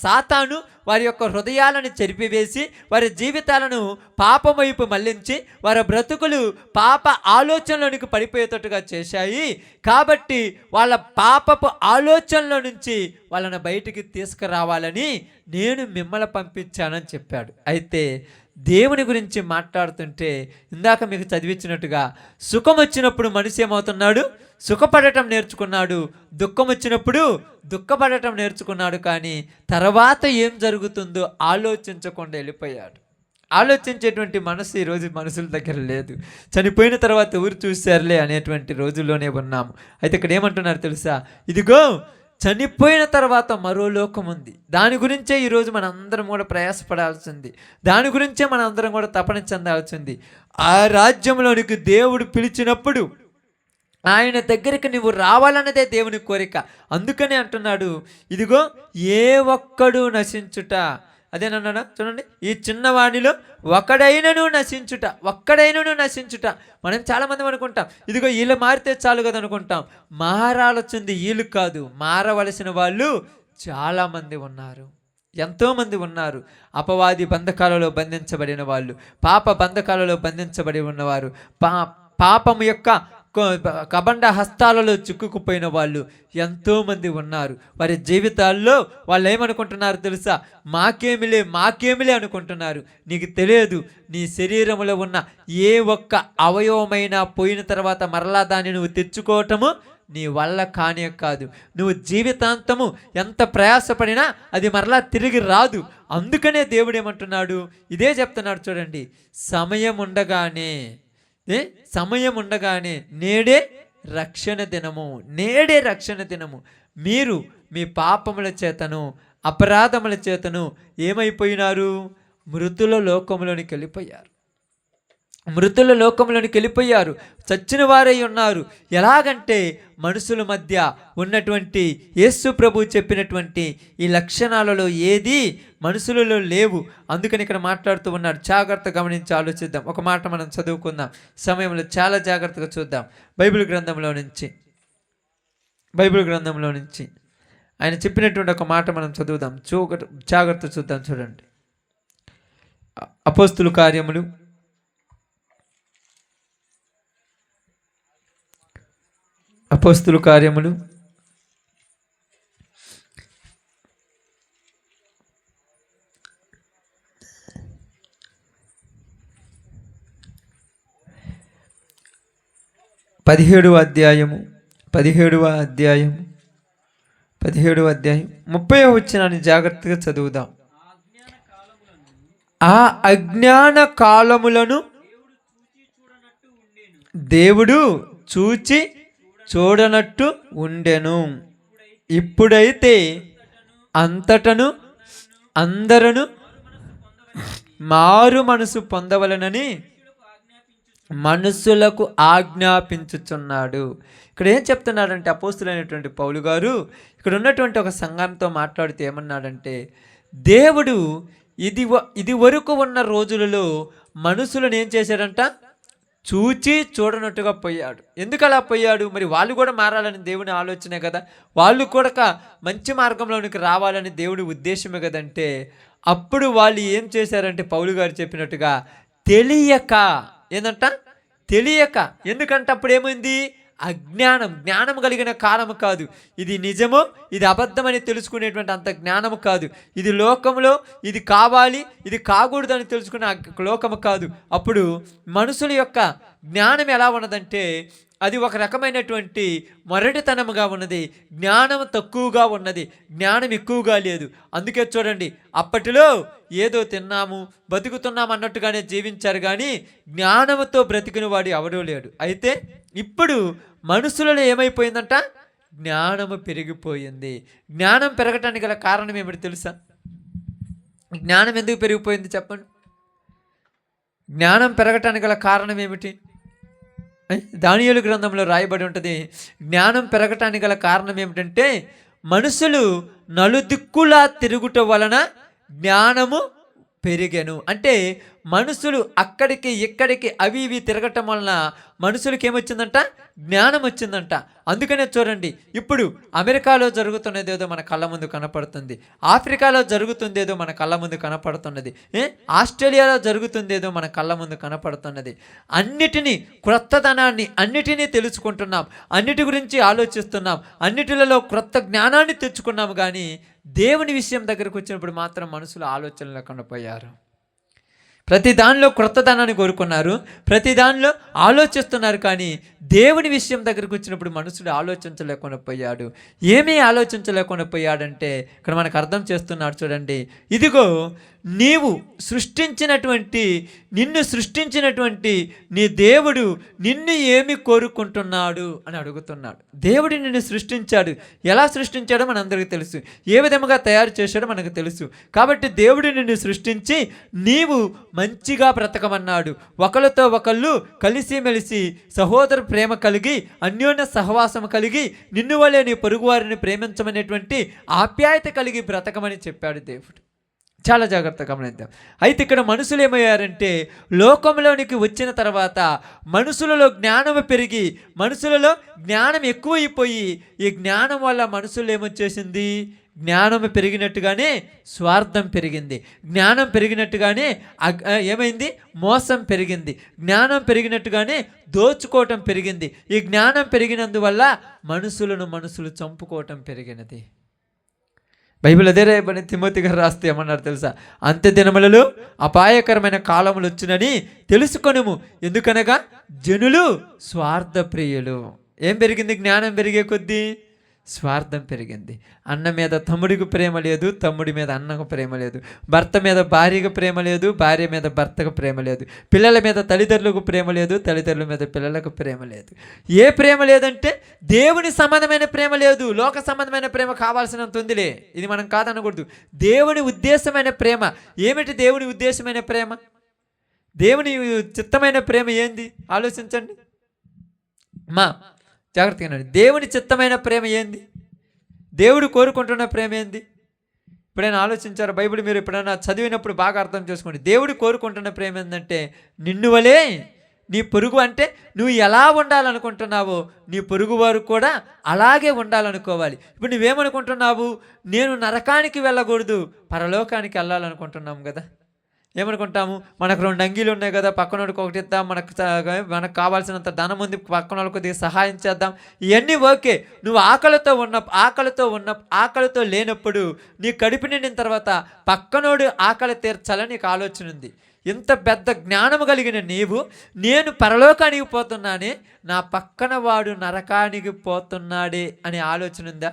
[SPEAKER 1] సాతాను వారి యొక్క హృదయాలను చెరిపివేసి వారి జీవితాలను పాపం వైపు మళ్లించి వారి బ్రతుకులు పాప ఆలోచనలోనికి పడిపోయేటట్టుగా చేశాయి. కాబట్టి వాళ్ళ పాపపు ఆలోచనల నుంచి వాళ్ళని బయటికి తీసుకురావాలని నేను మిమ్మల్ని పంపించానని చెప్పాడు. అయితే దేవుని గురించి మాట్లాడుతుంటే ఇందాక మీకు చదివించినట్టుగా సుఖం వచ్చినప్పుడు మనిషి ఏమవుతున్నాడు, సుఖపడటం నేర్చుకున్నాడు. దుఃఖం వచ్చినప్పుడు దుఃఖపడటం నేర్చుకున్నాడు. కానీ తర్వాత ఏం జరుగుతుందో ఆలోచించకుండా వెళ్ళిపోయాడు. ఆలోచించేటువంటి మనసు ఈరోజు మనుషుల దగ్గర లేదు. చనిపోయిన తర్వాత ఊరు చూశారులే అనేటువంటి రోజుల్లోనే ఉన్నాము. అయితే ఇక్కడ ఏమంటున్నారు తెలుసా, ఇదిగో చనిపోయిన తర్వాత మరో లోకం ఉంది. దాని గురించే ఈరోజు మన అందరం కూడా ప్రయాసపడాల్సింది. దాని గురించే మన అందరం కూడా తపన చెందాల్సింది. ఆ రాజ్యంలోనికి దేవుడు పిలిచినప్పుడు ఆయన దగ్గరికి నువ్వు రావాలన్నదే దేవుని కోరిక. అందుకనే అంటున్నాడు, ఇదిగో ఏ ఒక్కడు నశించుట, అదేనన్నా చూడండి, ఈ చిన్నవాణిలో ఒక్కడైనను నశించుట. మనం చాలామంది అనుకుంటాం, ఇదిగో వీళ్ళు మారితే చాలు కదా అనుకుంటాం. మారాల్సింది వీళ్ళు కాదు, మారవలసిన వాళ్ళు చాలామంది ఉన్నారు, ఎంతోమంది ఉన్నారు. అపవాది బంధకాలలో బంధించబడిన వాళ్ళు, పాప బంధకాలలో బంధించబడి ఉన్నవారు, పాపం యొక్క కబండ హస్తాలలో చిక్కుకుపోయిన వాళ్ళు ఎంతోమంది ఉన్నారు. వారి జీవితాల్లో వాళ్ళు ఏమనుకుంటున్నారు తెలుసా, మాకేమిలే అనుకుంటున్నారు. నీకు తెలియదు, నీ శరీరంలో ఉన్న ఏ ఒక్క అవయవమైనా పోయిన తర్వాత మరలా దాన్ని నువ్వు తెచ్చుకోవటము నీ వల్ల కానే కాదు. నువ్వు జీవితాంతము ఎంత ప్రయాసపడినా అది మరలా తిరిగి రాదు. అందుకనే దేవుడు ఏమంటున్నాడు, ఇదే చెప్తున్నాడు చూడండి, సమయం ఉండగానే నేడే రక్షణ దినము. మీరు మీ పాపముల చేతను అపరాధముల చేతను ఏమైపోయినారు, మృతుల లోకంలోనికి వెళ్ళిపోయారు. చచ్చిన వారై ఉన్నారు. ఎలాగంటే మనుషుల మధ్య ఉన్నటువంటి యేసు ప్రభు చెప్పినటువంటి ఈ లక్షణాలలో ఏది మనుషులలో లేవు. అందుకని ఇక్కడ మాట్లాడుతూ ఉన్నాడు. జాగ్రత్త గమనించి ఆలోచిద్దాం. ఒక మాట మనం చదువుకుందాం, సమయంలో చాలా జాగ్రత్తగా చూద్దాం. బైబిల్ గ్రంథంలో నుంచి ఆయన చెప్పినటువంటి ఒక మాట మనం చదువుదాం, జాగ్రత్త చూద్దాం. చూడండి, అపోస్తుల కార్యములు 17వ అధ్యాయము 30వ వచనాన్ని జాగ్రత్తగా చదువుదాం. ఆ అజ్ఞాన కాలములను దేవుడు చూచి చూడనట్టు ఉండెను. ఇప్పుడైతే అంతటను అందరను మారు మనసు పొందవలనని మనుషులకు ఆజ్ఞాపించుచున్నాడు. ఇక్కడ ఏం చెప్తున్నాడంటే అపోస్తులైనటువంటి పౌలు గారు ఇక్కడ ఉన్నటువంటి ఒక సంఘంతో మాట్లాడుతూ ఏమన్నాడంటే, దేవుడు ఇది వరకు ఉన్న రోజులలో మనుషులను ఏం చేశాడంట, చూచి చూడనట్టుగా పోయాడు. ఎందుకు అలా పోయాడు? మరి వాళ్ళు కూడా మారాలని దేవుని ఆలోచనే కదా, వాళ్ళు కూడా మంచి మార్గంలోనికి రావాలని దేవుడి ఉద్దేశమే కదంటే, అప్పుడు వాళ్ళు ఏం చేశారంటే పౌలు గారు చెప్పినట్టుగా తెలియక ఎందుకంటే అప్పుడు ఏమైంది, జ్ఞానం కలిగిన కాలము కాదు. ఇది నిజమో ఇది అబద్ధమని తెలుసుకునేటువంటి అంత జ్ఞానము కాదు. ఇది లోకంలో ఇది కావాలి ఇది కాకూడదని తెలుసుకునే లోకము కాదు. అప్పుడు మనుషుల యొక్క జ్ఞానం ఎలా ఉన్నదంటే అది ఒక రకమైనటువంటి మొరటితనముగా ఉన్నది, జ్ఞానం తక్కువగా ఉన్నది, జ్ఞానం ఎక్కువగా లేదు. అందుకే చూడండి, అప్పటిలో ఏదో తిన్నాము బతుకుతున్నాము అన్నట్టుగానే జీవించారు, కానీ జ్ఞానముతో బ్రతికిన వాడు ఎవడూ లేడు. అయితే ఇప్పుడు మనుషులలో ఏమైపోయిందంట, జ్ఞానము పెరిగిపోయింది. జ్ఞానం పెరగటానికి గల కారణం ఏమిటి తెలుసా? జ్ఞానం ఎందుకు పెరిగిపోయింది చెప్పండి? జ్ఞానం పెరగటానికి గల కారణం ఏమిటి? దానియేలు గ్రంథంలో రాయబడి ఉంటుంది. జ్ఞానం పెరగటానికి గల కారణం ఏమిటంటే, మనుషులు నలుదిక్కులా తిరుగుట వలన జ్ఞానము పెరిగెను. అంటే మనుషులు అక్కడికి ఇక్కడికి అవి ఇవి తిరగటం వలన మనుషులకి ఏమొచ్చిందంట, జ్ఞానం వచ్చిందంట. అందుకనే చూడండి, ఇప్పుడు అమెరికాలో జరుగుతున్నదేదో మన కళ్ళ ముందు కనపడుతుంది, ఆఫ్రికాలో జరుగుతుందేదో మన కళ్ళ ముందు కనపడుతున్నది, ఆస్ట్రేలియాలో జరుగుతుందేదో మన కళ్ళ ముందు కనపడుతున్నది. అన్నిటినీ, క్రొత్తదనాన్ని అన్నిటినీ తెలుసుకుంటున్నాం, అన్నిటి గురించి ఆలోచిస్తున్నాం, అన్నిటిలలో క్రొత్త జ్ఞానాన్ని తెచ్చుకున్నాము. కానీ దేవుని విషయం దగ్గరకు వచ్చినప్పుడు మాత్రం మనుషులు ఆలోచన లేకుండా పోయారు. ప్రతి దానిలో క్రొత్తదనాన్ని కోరుకున్నారు, ప్రతి దానిలో ఆలోచిస్తున్నారు. కానీ దేవుని విషయం దగ్గరకు వచ్చినప్పుడు మనుషుడు ఆలోచించలేకుండా పోయాడు. ఏమీ ఆలోచించలేకుండా పోయాడంటే ఇక్కడ మనకు అర్థం చేస్తున్నాడు. చూడండి, ఇదిగో నీవు నిన్ను సృష్టించినటువంటి నీ దేవుడు నిన్ను ఏమి కోరుకుంటున్నాడు అని అడుగుతున్నాడు. దేవుడు నిన్ను సృష్టించాడు. ఎలా సృష్టించాడో మనందరికీ తెలుసు, ఏ విధముగా తయారు చేశాడో మనకు తెలుసు. కాబట్టి దేవుడు నిన్ను సృష్టించి నీవు మంచిగా బ్రతకమన్నాడు. ఒకరితో ఒకళ్ళు కలిసిమెలిసి సహోదర ప్రేమ కలిగి, అన్యోన్య సహవాసం కలిగి, నిన్ను వలె నీ పొరుగువారిని ప్రేమించమనేటువంటి ఆప్యాయత కలిగి బ్రతకమని చెప్పాడు దేవుడు. చాలా జాగ్రత్తగా గమనిద్దాం. అయితే ఇక్కడ మనుషులు ఏమయ్యారంటే, లోకంలోనికి వచ్చిన తర్వాత మనుషులలో జ్ఞానం పెరిగి, మనుషులలో జ్ఞానం ఎక్కువైపోయి, ఈ జ్ఞానం వల్ల మనుషులు ఏమొచ్చేసింది, జ్ఞానం పెరిగినట్టుగానే స్వార్థం పెరిగింది, జ్ఞానం పెరిగినట్టుగానే ఏమైంది, మోసం పెరిగింది, జ్ఞానం పెరిగినట్టుగానే దోచుకోవటం పెరిగింది. ఈ జ్ఞానం పెరిగినందువల్ల మనుషులు చంపుకోవటం పెరిగినది. బైబిల్ అదే రాయబడి తిమోతి గారు రాస్తే ఏమన్నారు తెలుసా? అంత్య దినములలో అపాయకరమైన కాలములు వచ్చునని తెలుసుకొనుము, ఎందుకనగా జనులు స్వార్థ ప్రియులు. ఏం పెరిగింది? జ్ఞానం పెరిగే కొద్దీ స్వార్థం పెరిగింది. అన్న మీద తమ్ముడికి ప్రేమ లేదు, తమ్ముడి మీద అన్నకు ప్రేమ లేదు, భర్త మీద భార్యకు ప్రేమ లేదు, భార్య మీద భర్తకు ప్రేమ లేదు, పిల్లల మీద తల్లిదండ్రులకు ప్రేమ లేదు, తల్లిదండ్రుల మీద పిల్లలకు ప్రేమ లేదు. ఏ ప్రేమ లేదంటే దేవుని సంబంధమైన ప్రేమ లేదు, లోక సంబంధమైన ప్రేమ కావాల్సినంత ఉందిలే, ఇది మనం కాదనకూడదు. దేవుని ఉద్దేశమైన ప్రేమ ఏమిటి? దేవుని ఉద్దేశమైన ప్రేమ, దేవుని చిత్తమైన ప్రేమ ఏంది? ఆలోచించండి మా జాగ్రత్తగా. దేవుని చిత్తమైన ప్రేమ ఏంది? దేవుడు కోరుకుంటున్న ప్రేమ ఏంది? ఎప్పుడైనా ఆలోచించారు? బైబిల్ మీరు ఎప్పుడైనా చదివినప్పుడు బాగా అర్థం చేసుకోండి. దేవుడు కోరుకుంటున్న ప్రేమ ఏంటంటే, నిన్ను వలే నీ పొరుగు, అంటే నువ్వు ఎలా ఉండాలనుకుంటున్నావో నీ పొరుగు వారు కూడా అలాగే ఉండాలనుకోవాలి. ఇప్పుడు నువ్వేమనుకుంటున్నావు? నేను నరకానికి వెళ్ళకూడదు, పరలోకానికి వెళ్ళాలనుకుంటున్నాము కదా. ఏమనుకుంటాము? మనకు 2 అంగీలు ఉన్నాయి కదా, పక్కనోడికి ఒకటి ఇద్దాం, మనకు కావాల్సినంత ధనం ఉంది, పక్కన కొద్దిగా సహాయం చేద్దాం, ఇవన్నీ ఓకే. నువ్వు ఆకలితో లేనప్పుడు, నీ కడుపు నిండిన తర్వాత పక్కనోడు ఆకలి తీర్చాలని నీకు ఆలోచన ఉంది. ఇంత పెద్ద జ్ఞానము కలిగిన నీవు, నేను పరలోకానికి పోతున్నానే, నా పక్కన వాడు నరకానికి పోతున్నాడే అనే ఆలోచన ఉందా?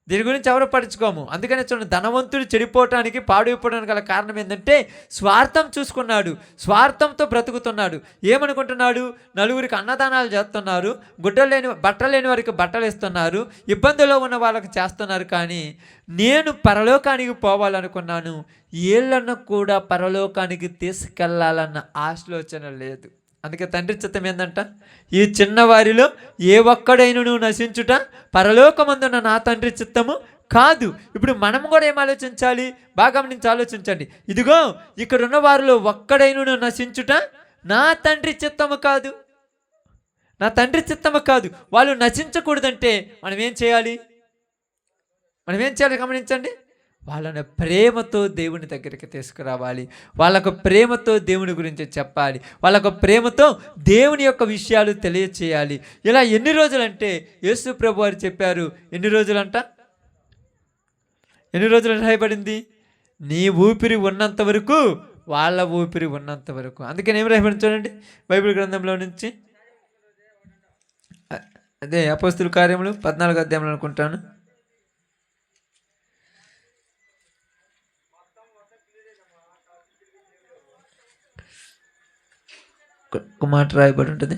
[SPEAKER 1] దీని గురించి ఎవరు పట్టించుకోము. అందుకనే చూడండి, ధనవంతుడు చెడిపోవటానికి, పాడైపోవడానికి గల కారణం ఏంటంటే స్వార్థం చూసుకున్నాడు, స్వార్థంతో బ్రతుకుతున్నాడు. ఏమనుకుంటున్నాడు? నలుగురికి అన్నదానాలు చేస్తున్నారు, బట్టలు లేని వారికి బట్టలు ఇస్తున్నారు, ఇబ్బందుల్లో ఉన్న వాళ్ళకి చేస్తున్నారు. కానీ నేను పరలోకానికి పోవాలనుకున్నాను, వీళ్ళను కూడా పరలోకానికి తీసుకెళ్లాలన్న ఆలోచన లేదు. అందుకే తండ్రి చిత్తం ఏందంట? ఈ చిన్నవారిలో ఏ ఒక్కడైనను నశించుట పరలోకమందున్న నా తండ్రి చిత్తము కాదు. ఇప్పుడు మనం కూడా ఏం ఆలోచించాలి? బాగా గమనించి ఆలోచించండి. ఇదిగో ఇక్కడున్న వారిలో ఒక్కడైనను నశించుట నా తండ్రి చిత్తము కాదు, నా తండ్రి చిత్తము కాదు. వాళ్ళు నశించకూడదంటే మనం ఏం చేయాలి? గమనించండి. వాళ్ళని ప్రేమతో దేవుని దగ్గరికి తీసుకురావాలి, వాళ్ళకు ప్రేమతో దేవుని గురించి చెప్పాలి, వాళ్ళకు ప్రేమతో దేవుని యొక్క విషయాలు తెలియచేయాలి. ఇలా ఎన్ని రోజులంటే యేసు ప్రభు వారు చెప్పారు. ఎన్ని రోజులంట? ఎన్ని రోజులు రాయబడింది? నీ ఊపిరి ఉన్నంత వరకు, వాళ్ళ ఊపిరి ఉన్నంత వరకు. అందుకని ఏం రాయబడింది చూడండి బైబిల్ గ్రంథంలో నుంచి. అదే అపోస్తుల కార్యములు 14వ అధ్యాయంలో అనుకుంటాను. ఒక మాట రాయబడి ఉంటుంది.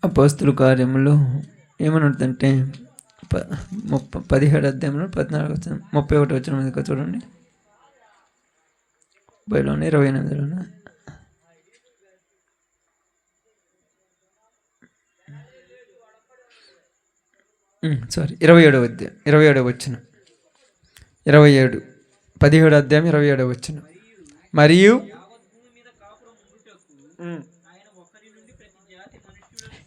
[SPEAKER 1] అపోస్తుల కార్యములు ఏమని ఉంటుందంటే 17వ అధ్యాయంలో 14వ వచనం 31వ వచనం మీద చూడండి. 28లోనే 27 వచ్చిన 27 17 అధ్యాయం 27 వచ్చిన. మరియు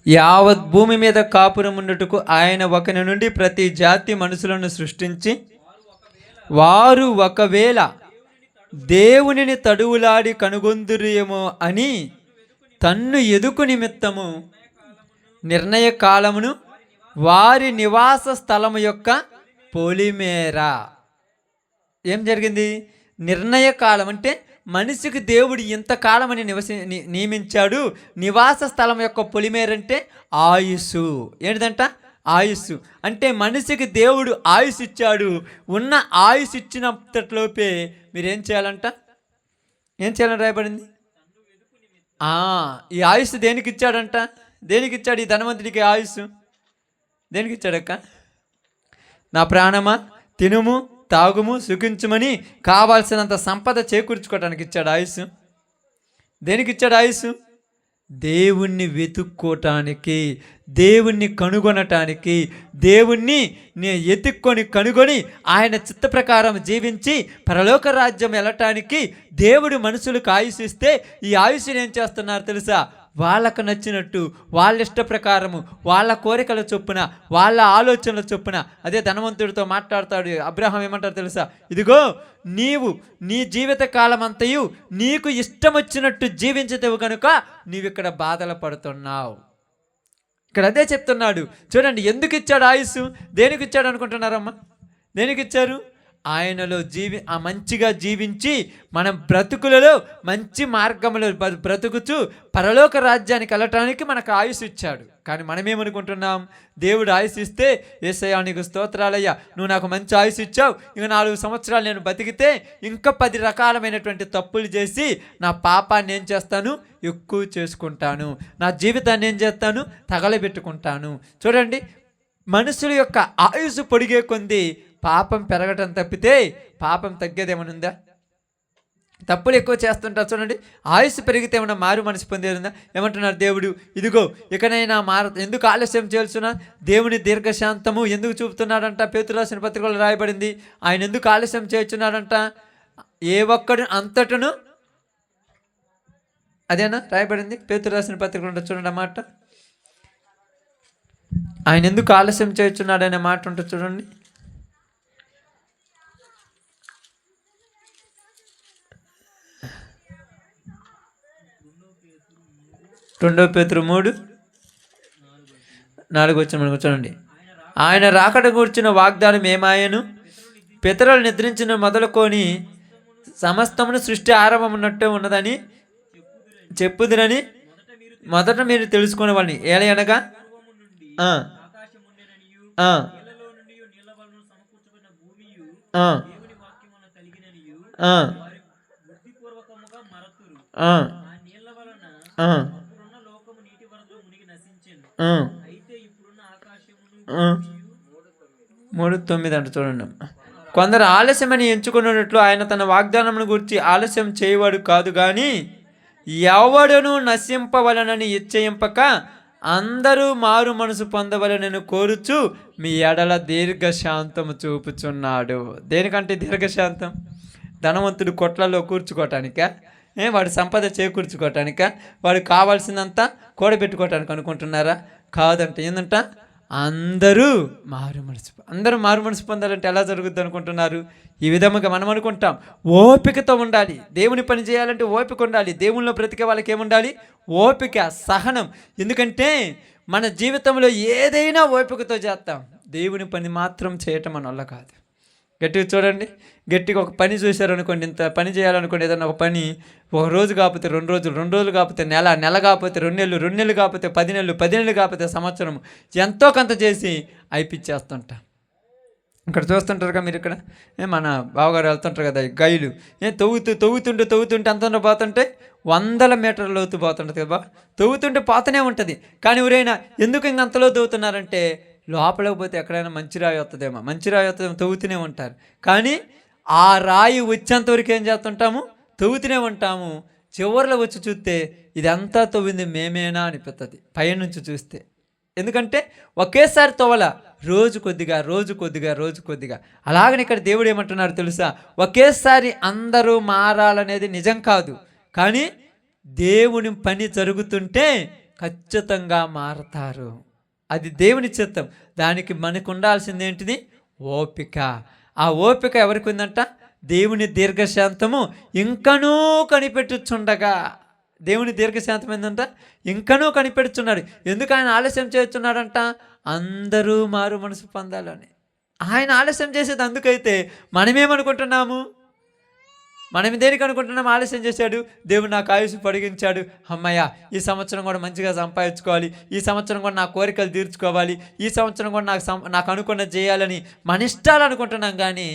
[SPEAKER 1] యావత్ భూమి మీద కాపురం ఉండుటకు ఆయన ఒకని నుండి ప్రతి జాతి మనుషులను సృష్టించి, వారు ఒకవేళ దేవునిని తడువులాడి కనుగొందురేమో అని తన్ను ఎదుకు నిమిత్తము నిర్ణయ కాలమును వారి నివాస స్థలము యొక్క పొలిమేర. ఏం జరిగింది? నిర్ణయ కాలం అంటే మనిషికి దేవుడు ఇంతకాలం అని నియమించాడు. నివాస స్థలం యొక్క పొలిమేర అంటే ఆయుస్సు. ఏంటిదంట? ఆయుస్సు. అంటే మనిషికి దేవుడు ఆయుష్ ఇచ్చాడు. ఉన్న ఆయుష్ ఇచ్చినంతట్లోపే మీరేం చేయాలంట? ఏం చేయాలని రాయబడింది? ఈ ఆయుష్ దేనికి ఇచ్చాడంట? దేనికి ఇచ్చాడు ఈ ధనవంతుడికి ఆయుష్? దేనికి ఇచ్చాడక్క? నా ప్రాణమా తినుము తాగుము సుఖించుమని కావాల్సినంత సంపద చేకూర్చుకోవటానికి ఇచ్చాడు ఆయుష్. దేనికి ఇచ్చాడు ఆయుష్? దేవుణ్ణి వెతుక్కోటానికి, దేవుణ్ణి కనుగొనటానికి, దేవుణ్ణి ఎతుక్కొని కనుగొని ఆయన చిత్త ప్రకారం జీవించి పరలోక రాజ్యం వెళ్ళటానికి దేవుడు మనుషులకు ఆయుష్ ఇస్తే ఈ ఆయుష్ని ఏం చేస్తున్నారు తెలుసా? వాళ్ళకు నచ్చినట్టు, వాళ్ళ ఇష్ట ప్రకారము, వాళ్ళ కోరికల చొప్పున, వాళ్ళ ఆలోచనల చొప్పున. అదే ధనవంతుడితో మాట్లాడతాడు అబ్రహాం. ఏమంటారు తెలుసా? ఇదిగో నీవు నీ జీవిత కాలం అంతయు నీకు ఇష్టం వచ్చినట్టు జీవించలేవు కనుక నీవు ఇక్కడ బాధలు పడుతున్నావు. ఇక్కడ అదే చెప్తున్నాడు. చూడండి, ఎందుకు ఇచ్చాడు ఆయుస్సు? దేనికి ఇచ్చాడు అనుకుంటున్నారమ్మా? దేనికి ఇచ్చారు? ఆయనలో మంచిగా జీవించి మనం బ్రతుకులలో మంచి మార్గంలో బ్రతుకుచు పరలోక రాజ్యానికి వెళ్ళటానికి మనకు ఆయుష్ ఇచ్చాడు. కానీ మనమేమనుకుంటున్నాం? దేవుడు ఆయుష్ ఇస్తే, యేసయ్యా నీకు స్తోత్రాలయ్యా, నువ్వు నాకు మంచి ఆయుష్ ఇచ్చావు, ఇంక 4 సంవత్సరాలు నేను బతికితే ఇంకా 10 రకాలమైనటువంటి తప్పులు చేసి నా పాపాన్ని ఏం చేస్తాను? ఎక్కువ చేసుకుంటాను. నా జీవితాన్ని ఏం చేస్తాను? తగలబెట్టుకుంటాను. చూడండి, మనుషుల యొక్క ఆయుష్ పొడిగే కొంది పాపం పెరగటం తప్పితే పాపం తగ్గేదేమనుందా? తప్పులు ఎక్కువ చేస్తుంటారు. చూడండి, ఆయుష్ పెరిగితే ఏమన్నా మారు మనసు పొందేదా? ఏమంటున్నారు దేవుడు? ఇదిగో ఇకనైనా ఎందుకు ఆలస్యం చేస్తున్నా? దేవుని దీర్ఘశాంతము ఎందుకు చూపుతున్నాడంట? పేతురు రాసిన పత్రికలో రాయబడింది. ఆయన ఎందుకు ఆలస్యం చేస్తున్నాడంట? ఏ ఒక్కడు అంతటను, అదేనా రాయబడింది పేతురు రాసిన పత్రికలో? చూడండి ఆ మాట. ఆయన ఎందుకు ఆలస్యం చేస్తున్నాడు అనే మాట ఉంటుంది చూడండి. 2 పేతురు 3:4 వచ్చిన మనకు చూడండి. ఆయన రాకడ కూర్చున్న వాగ్దానం ఏమాయను? పితరులు నిద్రించిన మొదలుకొని సమస్తమును సృష్టి ఆరంభం ఉన్నట్టు ఉన్నదని చెప్పుదురని మొదట మీరు తెలుసుకునేవాడిని. ఏలయనగా మూడు 9 అంట చూడండి. కొందరు ఆలస్యమని ఎంచుకున్నట్లు ఆయన తన వాగ్దానమును గురించి ఆలస్యం చేయవాడు కాదు, కానీ ఎవడును నశింపవలనని ఇచ్చయింపక అందరూ మారు మనసు పొందవలనని కోరుచు మీ ఎడల దీర్ఘశాంతము చూపుచున్నాడు. దేనికంటే దీర్ఘశాంతం? ధనవంతుడు కొట్లలో కూర్చుకోవటానికా? వాడు సంపద చేకూర్చుకోవటానిక? వాడు కావాల్సినంత కూడబెట్టుకోవటానికి అనుకుంటున్నారా? కాదంట. ఏందంట? అందరూ మారు మనసు పొందాలంటే ఎలా జరుగుద్ది అనుకుంటున్నారు? ఈ విధముగా మనం అనుకుంటాం. ఓపికతో ఉండాలి. దేవుని పని చేయాలంటే ఓపిక ఉండాలి. దేవునిలో బ్రతికే వాళ్ళకి ఏముండాలి? ఓపిక, సహనం. ఎందుకంటే మన జీవితంలో ఏదైనా ఓపికతో చేస్తాం. దేవుని పని మాత్రం చేయటం మన వల్ల కాదు. గట్టిగా చూడండి, గట్టిగా ఒక పని చూశారనుకోండి, ఇంత పని చేయాలనుకోండి, ఏదన్నా ఒక పని 1 రోజు కాకపోతే 2 రోజులు, 2 రోజులు కాకపోతే నెల, నెల కాకపోతే 2 నెలలు, 2 నెలలు కాకపోతే 10 నెలలు, 10 నెలలు కాకపోతే సంవత్సరం, ఎంతో కొంత చేసి అయిపిచ్చేస్తుంటా. ఇక్కడ చూస్తుంటారుగా మీరు. ఇక్కడ మన బావగారు వెళ్తుంటారు కదా, గైలు తవ్వుతుంటే అంత పోతుంటే 100 మీటర్ల లోతు పోతుంటుంది కదా. తవ్వుతుంటే పోతూనే ఉంటుంది. కానీ ఎవరైనా ఎందుకు ఇంక అంతలో తవ్వుతున్నారంటే లోపలికి పోతే ఎక్కడైనా మంచి రాయి వస్తుందేమో, తవ్వుతూనే ఉంటారు. కానీ ఆ రాయి వచ్చేంతవరకు ఏం చేస్తుంటాము? తవ్వుతూనే ఉంటాము. చివరిలో వచ్చి చూస్తే ఇదంతా తవ్వింది మేమేనా అనిపిస్తుంది పైనుంచి చూస్తే. ఎందుకంటే ఒకేసారి తవ్వల, రోజు కొద్దిగా రోజు కొద్దిగా రోజు కొద్దిగా. అలాగని ఇక్కడ దేవుడు ఏమంటున్నారు తెలుసా? ఒకేసారి అందరూ మారాలనేది నిజం కాదు, కానీ దేవుని పని జరుగుతుంటే ఖచ్చితంగా మారతారు. అది దేవుని చిత్తం. దానికి మనకు ఉండాల్సింది ఏంటిది? ఓపిక. ఆ ఓపిక ఎవరికి ఉందంట? దేవుని దీర్ఘశాంతము ఇంకనూ కనిపెట్టుచుండగా. దేవుని దీర్ఘశాంతం ఏంటంట? ఇంకనూ కనిపెడుతున్నాడు. ఎందుకు ఆయన ఆలస్యం చేస్తున్నాడంట? అందరూ మారు మనసు పొందాలని. ఆయన ఆలస్యం చేసేది అందుకైతే మనమేమనుకుంటున్నాము? మనం దేనికి అనుకుంటున్నాం? ఆలస్యం చేశాడు, దేవుడు నాకు ఆయుష్ పొడిగించాడు, అమ్మయ్య ఈ సంవత్సరం కూడా మంచిగా సంపాదించుకోవాలి, ఈ సంవత్సరం కూడా నా కోరికలు తీర్చుకోవాలి, ఈ సంవత్సరం కూడా నాకు అనుకున్నది చేయాలని మన ఇష్టాలు అనుకుంటున్నాం. కానీ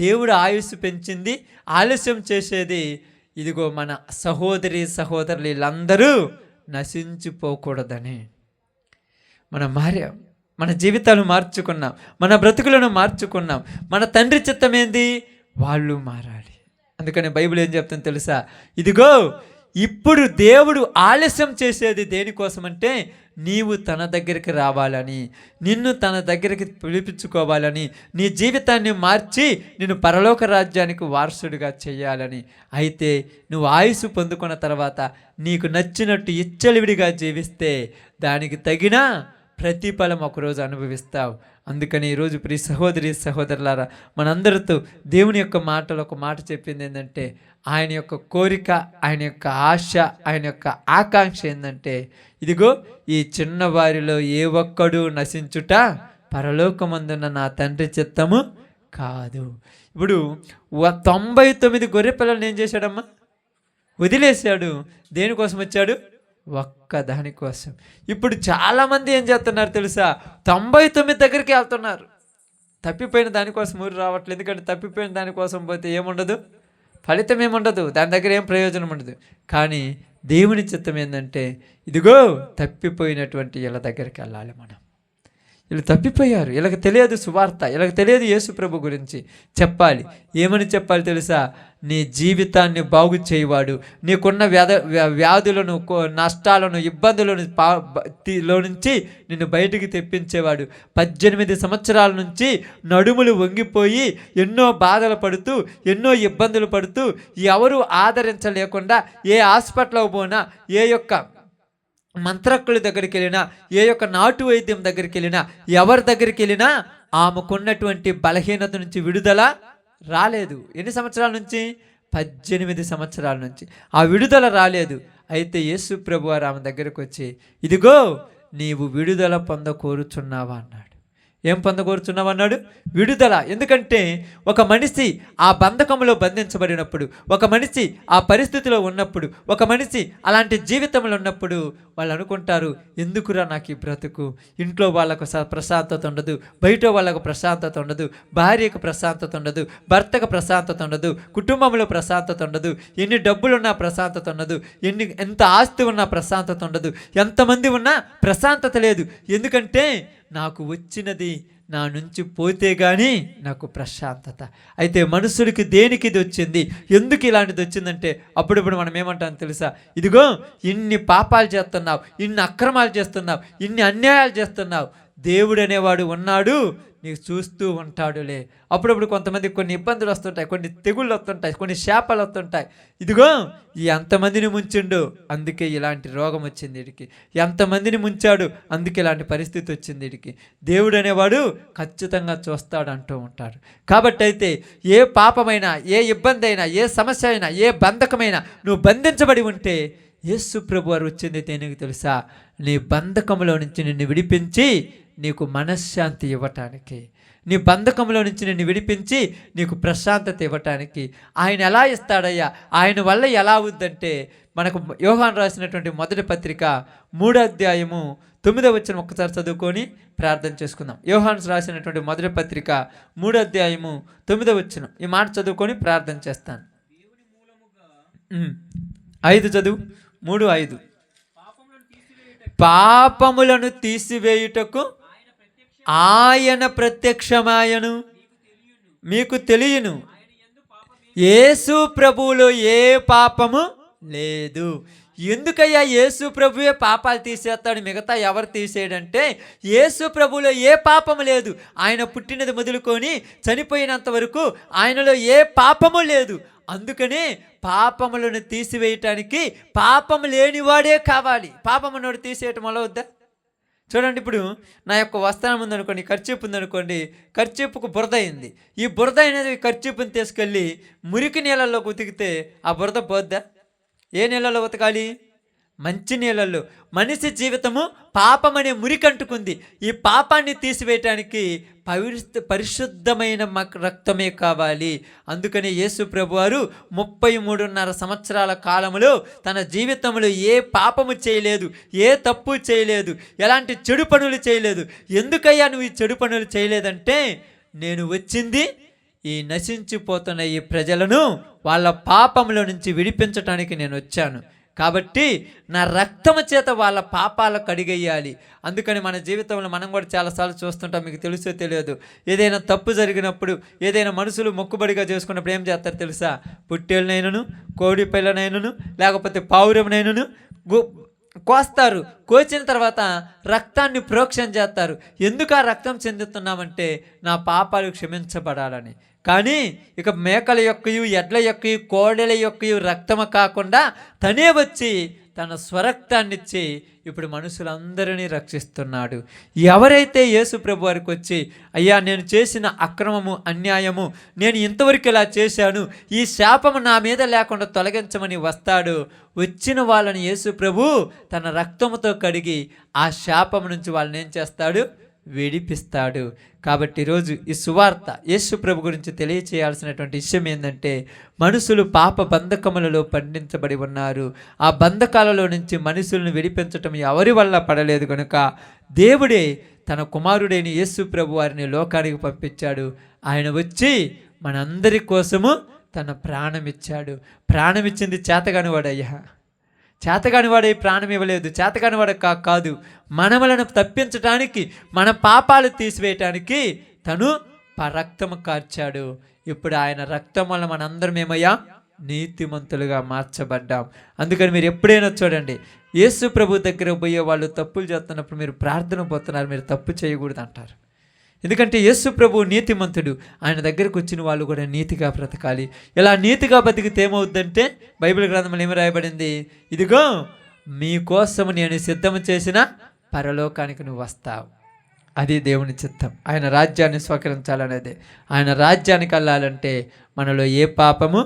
[SPEAKER 1] దేవుడు ఆయుష్ పెంచింది, ఆలస్యం చేసేది ఇదిగో మన సహోదరి సహోదరులు వీళ్ళందరూ నశించిపోకూడదని. మనం మారాం, మన జీవితాలు మార్చుకున్నాం, మన బ్రతుకులను మార్చుకున్నాం. మన తండ్రి చిత్తం ఏంది? వాళ్ళు మారాలి. అందుకని బైబిల్ ఏం చెప్తుందో తెలుసా? ఇదిగో ఇప్పుడు దేవుడు ఆలస్యం చేసేది దేనికోసమంటే నీవు తన దగ్గరికి రావాలని, నిన్ను తన దగ్గరికి పిలిపించుకోవాలని, నీ జీవితాన్ని మార్చి నిన్ను పరలోక రాజ్యానికి వారసుడిగా చేయాలని. అయితే నువ్వు ఆయుసు పొందుకున్న తర్వాత నీకు నచ్చినట్టు ఇచ్చలివిడిగా జీవిస్తే దానికి తగిన ప్రతిఫలం ఒకరోజు అనుభవిస్తావు. అందుకని ఈరోజు ప్రియ సహోదరి సహోదరులారా, మనందరితో దేవుని యొక్క మాటలు ఒక మాట చెప్పింది ఏంటంటే, ఆయన యొక్క కోరిక, ఆయన యొక్క ఆశ, ఆయన యొక్క ఆకాంక్ష ఏంటంటే, ఇదిగో ఈ చిన్నవారిలో ఏ ఒక్కడు నశించుట పరలోకమందున్న నా తండ్రి చిత్తము కాదు. ఇప్పుడు 99 గొర్రె పిల్లల్ని ఏం చేశాడమ్మా? వదిలేశాడు. దేనికోసం వచ్చాడు? ఒక్క దానికోసం. ఇప్పుడు చాలామంది ఏం చేస్తున్నారు తెలుసా? 99 దగ్గరికి వెళ్తున్నారు. తప్పిపోయిన దానికోసం ఊరు రావట్లేదు. ఎందుకంటే తప్పిపోయిన దానికోసం పోతే ఏముండదు, ఫలితం ఏముండదు, దాని దగ్గర ఏం ప్రయోజనం ఉండదు. కానీ దేవుని చిత్తం ఏంటంటే, ఇదిగో తప్పిపోయినటువంటి వీళ్ళ దగ్గరికి వెళ్ళాలి మనం. వీళ్ళు తప్పిపోయారు, వీళ్ళకి తెలియదు సువార్త, వీళ్ళకి తెలియదు యేసు ప్రభు గురించి. చెప్పాలి. ఏమని చెప్పాలి తెలుసా? నీ జీవితాన్ని బాగు చేయవాడు, నీకున్న వ్యాధులను, నష్టాలను, ఇబ్బందులను లో నుంచి నిన్ను బయటికి తెప్పించేవాడు. 18 సంవత్సరాల నుంచి నడుములు వంగిపోయి ఎన్నో బాధలు పడుతూ, ఎన్నో ఇబ్బందులు పడుతూ, ఎవరు ఆదరించలేకుండా ఏ హాస్పిటల్కి పోయినా, ఏ యొక్క మంత్రక్కుల దగ్గరికి వెళ్ళినా, ఏ యొక్క నాటు వైద్యం దగ్గరికి వెళ్ళినా, ఎవరి దగ్గరికి వెళ్ళినా ఆమెకున్నటువంటి బలహీనత నుంచి విడుదల రాలేదు. ఎన్ని సంవత్సరాల నుంచి? 18 సంవత్సరాల నుంచి ఆ విడుదల రాలేదు. అయితే యేసు ప్రభువారు ఆమె దగ్గరకు వచ్చి, ఇదిగో నీవు విడుదల పొందకోరుచున్నావా అన్నాడు. ఏం పొందకోరుచున్నావు అన్నాడు? విడుదల. ఎందుకంటే ఒక మనిషి ఆ బంధకంలో బంధించబడినప్పుడు, ఒక మనిషి ఆ పరిస్థితిలో ఉన్నప్పుడు, ఒక మనిషి అలాంటి జీవితంలో ఉన్నప్పుడు వాళ్ళు అనుకుంటారు, ఎందుకురా నాకు ఈ బ్రతుకు? ఇంట్లో వాళ్ళకు ప్రశాంతత ఉండదు, బయట వాళ్ళకు ప్రశాంతత ఉండదు, భార్యకు ప్రశాంతత ఉండదు, భర్తకు ప్రశాంతత ఉండదు, కుటుంబంలో ప్రశాంతత ఉండదు, ఎన్ని డబ్బులున్నా ప్రశాంతత ఉండదు, ఎంత ఆస్తి ఉన్నా ప్రశాంతత ఉండదు, ఎంతమంది ఉన్నా ప్రశాంతత లేదు. ఎందుకంటే నాకు వచ్చినది నా నుంచి పోతే కానీ నాకు ప్రశాంతత. అయితే మనుషుడికి దేనికి ఇది వచ్చింది, ఎందుకు ఇలాంటిది వచ్చిందంటే, అప్పుడప్పుడు మనం ఏమంటాం తెలుసా? ఇదిగో ఇన్ని పాపాలు చేస్తున్నావు, ఇన్ని అక్రమాలు చేస్తున్నావు, ఇన్ని అన్యాయాలు చేస్తున్నావు, దేవుడు అనేవాడు ఉన్నాడు, నీకు చూస్తూ ఉంటాడులే. అప్పుడప్పుడు కొంతమంది కొన్ని ఇబ్బందులు వస్తుంటాయి, కొన్ని తెగుళ్ళు వస్తుంటాయి, కొన్ని శాపాలు వస్తుంటాయి. ఇదిగో ఎంతమందిని ముంచిండు, అందుకే ఇలాంటి రోగం వచ్చింది వీడికి, ఎంతమందిని ముంచాడు, అందుకే ఇలాంటి పరిస్థితి వచ్చింది వీడికి. దేవుడు అనేవాడు ఖచ్చితంగా చూస్తాడు అంటూ ఉంటాడు. కాబట్టి అయితే ఏ పాపమైనా, ఏ ఇబ్బంది అయినా, ఏ సమస్య అయినా, ఏ బంధకమైనా నువ్వు బంధించబడి ఉంటే యేసు ప్రభు వారు వచ్చింది దేనికి తెలుసా? నీ బంధకంలో నుంచి నిన్ను విడిపించి నీకు మనశ్శాంతి ఇవ్వటానికి, నీ బంధకంలో నుంచి నిన్ను విడిపించి నీకు ప్రశాంతత ఇవ్వటానికి. ఆయన ఎలా ఇస్తాడయ్యా? ఆయన వల్ల ఎలా అవుద్దంటే, మనకు యోహాను రాసినటువంటి మొదటి పత్రిక 3వ అధ్యాయము 9వ వచనం ఒక్కసారి చదువుకొని ప్రార్థన చేసుకుందాం. యోహాను రాసినటువంటి మొదటి పత్రిక 3వ అధ్యాయము 9వ వచనం, ఈ మాట చదువుకొని ప్రార్థన చేస్తాను. 5 చదువు. 3:5. పాపములను తీసివేయుటకు ఆయన ప్రత్యక్షమాయను, మీకు తెలియను. యేసు ప్రభువులో ఏ పాపము లేదు. ఎందుకయ్యా యేసు ప్రభువే పాపాలు తీసేస్తాడు, మిగతా ఎవరు తీసేయడంటే, యేసు ప్రభువులో ఏ పాపము లేదు. ఆయన పుట్టినది మొదలుకొని చనిపోయినంత వరకు ఆయనలో ఏ పాపము లేదు. అందుకనే పాపములను తీసివేయటానికి పాపము లేనివాడే కావాలి. పాపమునోడు తీసేయటం వల్ల వద్దా? చూడండి, ఇప్పుడు నా యొక్క వస్త్రం ఉందనుకోండి, ఖర్చీపు ఉందనుకోండి, ఖర్చీపుకు బురద అయింది. ఈ బురద అనేది ఖర్చీపుని తీసుకెళ్ళి మురికి నీళ్ళల్లో ఉతికితే ఆ బురద పోద్దా? ఏ నీళ్ళలో ఉతకాలి? మంచి నీళ్ళల్లో. మనిషి జీవితము పాపమనే మురికంటుకుంది. ఈ పాపాన్ని తీసివేయటానికి పరిశుద్ధమైన రక్తమే కావాలి. అందుకని యేసు ప్రభువారు 33.5 సంవత్సరాల కాలంలో తన జీవితంలో ఏ పాపము చేయలేదు, ఏ తప్పు చేయలేదు, ఎలాంటి చెడు పనులు చేయలేదు. ఎందుకయ్యా నువ్వు ఈ చెడు పనులు చేయలేదంటే, నేను వచ్చింది ఈ నశించిపోతున్న ఈ ప్రజలను వాళ్ళ పాపంలో నుంచి విడిపించటానికి నేను వచ్చాను. కాబట్టి నా రక్తము చేత వాళ్ళ పాపాలు కడిగేయాలి. అందుకని మన జీవితంలో మనం కూడా చాలాసార్లు చూస్తుంటాం, మీకు తెలుసో తెలియదు, ఏదైనా తప్పు జరిగినప్పుడు, ఏదైనా మనుషులు మొక్కుబడిగా చేసుకున్నప్పుడు ఏం చేస్తారు తెలుసా? పుట్టేళ్ళనైనను, కోడి పిల్లనైనను, లేకపోతే పావురంనైనను కోస్తారు. కోసిన తర్వాత రక్తాన్ని ప్రోక్షణ చేస్తారు. ఎందుకు ఆ రక్తం చెందుతున్నామంటే, నా పాపాలు క్షమించబడాలని. కానీ ఇక మేకల యొక్కయు, ఎడ్ల యొక్కయు, కోడెల యొక్కయు రక్తము కాకుండా తనే వచ్చి తన స్వరక్తాన్నిచ్చి ఇప్పుడు మనుషులందరినీ రక్షిస్తున్నాడు. ఎవరైతే యేసు ప్రభు వారికి వచ్చి, అయ్యా నేను చేసిన అక్రమము, అన్యాయము, నేను ఇంతవరకు ఇలా చేశాను, ఈ శాపము నా మీద లేకుండా తొలగించమని వస్తాడు, వచ్చిన వాళ్ళని యేసు ప్రభు తన రక్తముతో కడిగి ఆ శాపము నుంచి వాళ్ళని ఏం చేస్తాడు? విడిపిస్తాడు. కాబట్టి ఈరోజు ఈ సువార్త యేసు ప్రభు గురించి తెలియచేయాల్సినటువంటి విషయం ఏంటంటే, మనుషులు పాప బంధకములలో బంధించబడి ఉన్నారు. ఆ బంధకాలలో నుంచి మనుషులను విడిపించటం ఎవరి వల్ల పడలేదు కనుక దేవుడే తన కుమారుడైన యేసు ప్రభు వారిని లోకానికి పంపించాడు. ఆయన వచ్చి మనందరి కోసము తన ప్రాణమిచ్చాడు. ప్రాణమిచ్చింది చేతగానివాడయ్యా, చేతగానివాడే ప్రాణం ఇవ్వలేదు. చేతగానివాడ కాదు, మనములను తప్పించటానికి, మన పాపాలు తీసివేయటానికి తను రక్తము కార్చాడు. ఇప్పుడు ఆయన రక్తం వల్ల మనందరం ఏమయ్యా? నీతిమంతులుగా మార్చబడ్డాం. అందుకని మీరు ఎప్పుడైనా చూడండి, యేసు ప్రభు దగ్గర పోయే వాళ్ళు తప్పులు చేస్తున్నప్పుడు మీరు ప్రార్థన పోతున్నారు, మీరు తప్పు చేయకూడదు అంటారు. ఎందుకంటే యేసు ప్రభు నీతిమంతుడు. ఆయన దగ్గరకు వచ్చిన వాళ్ళు కూడా నీతిగా బ్రతకాలి. ఇలా నీతిగా బతికితే ఏమవుద్దంటే, బైబిల్ గ్రంథంలో ఏమి రాయబడింది? ఇదిగో మీకోసము నేను సిద్ధము చేసిన పరలోకానికి నువ్వు వస్తావు. అది దేవుని చిత్తం. ఆయన రాజ్యాన్ని స్వీకరించాలనేది. ఆయన రాజ్యానికి వెళ్ళాలంటే మనలో ఏ పాపము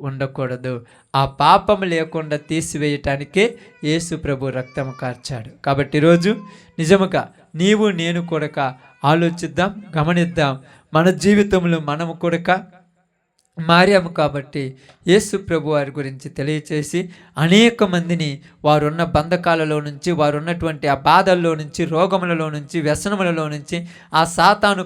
[SPEAKER 1] ఉండకూడదు. ఆ పాపము లేకుండా తీసివేయటానికే యేసు ప్రభు రక్తము కార్చాడు. కాబట్టి ఈరోజు నిజముగా నీవు నేను కూడా ఆలోచిద్దాం, గమనిద్దాం. మన జీవితంలో మనము కూడా మారాము. కాబట్టి యేసు ప్రభు వారి గురించి తెలియచేసి అనేక మందిని వారున్న బంధకాలలో నుంచి, వారున్నటువంటి ఆ బాధల్లో నుంచి, రోగములలో నుంచి, వ్యసనములలో నుంచి, ఆ సాతాను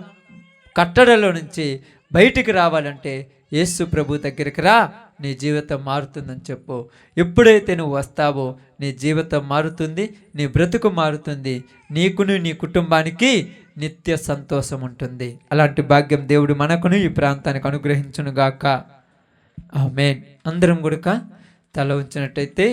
[SPEAKER 1] కట్టడలో నుంచి బయటికి రావాలంటే యేసు ప్రభు దగ్గరికి రా, నీ జీవితం మారుతుందని చెప్పు. ఎప్పుడైతే నువ్వు వస్తావో నీ జీవితం మారుతుంది, నీ బ్రతుకు మారుతుంది, నీకును నీ కుటుంబానికి నిత్య సంతోషం ఉంటుంది. అలాంటి భాగ్యం దేవుడు మనకును ఈ ప్రాంతానికి అనుగ్రహించునుగాక. ఆమేన్. అందరం కూడా తల ఉంచినట్టయితే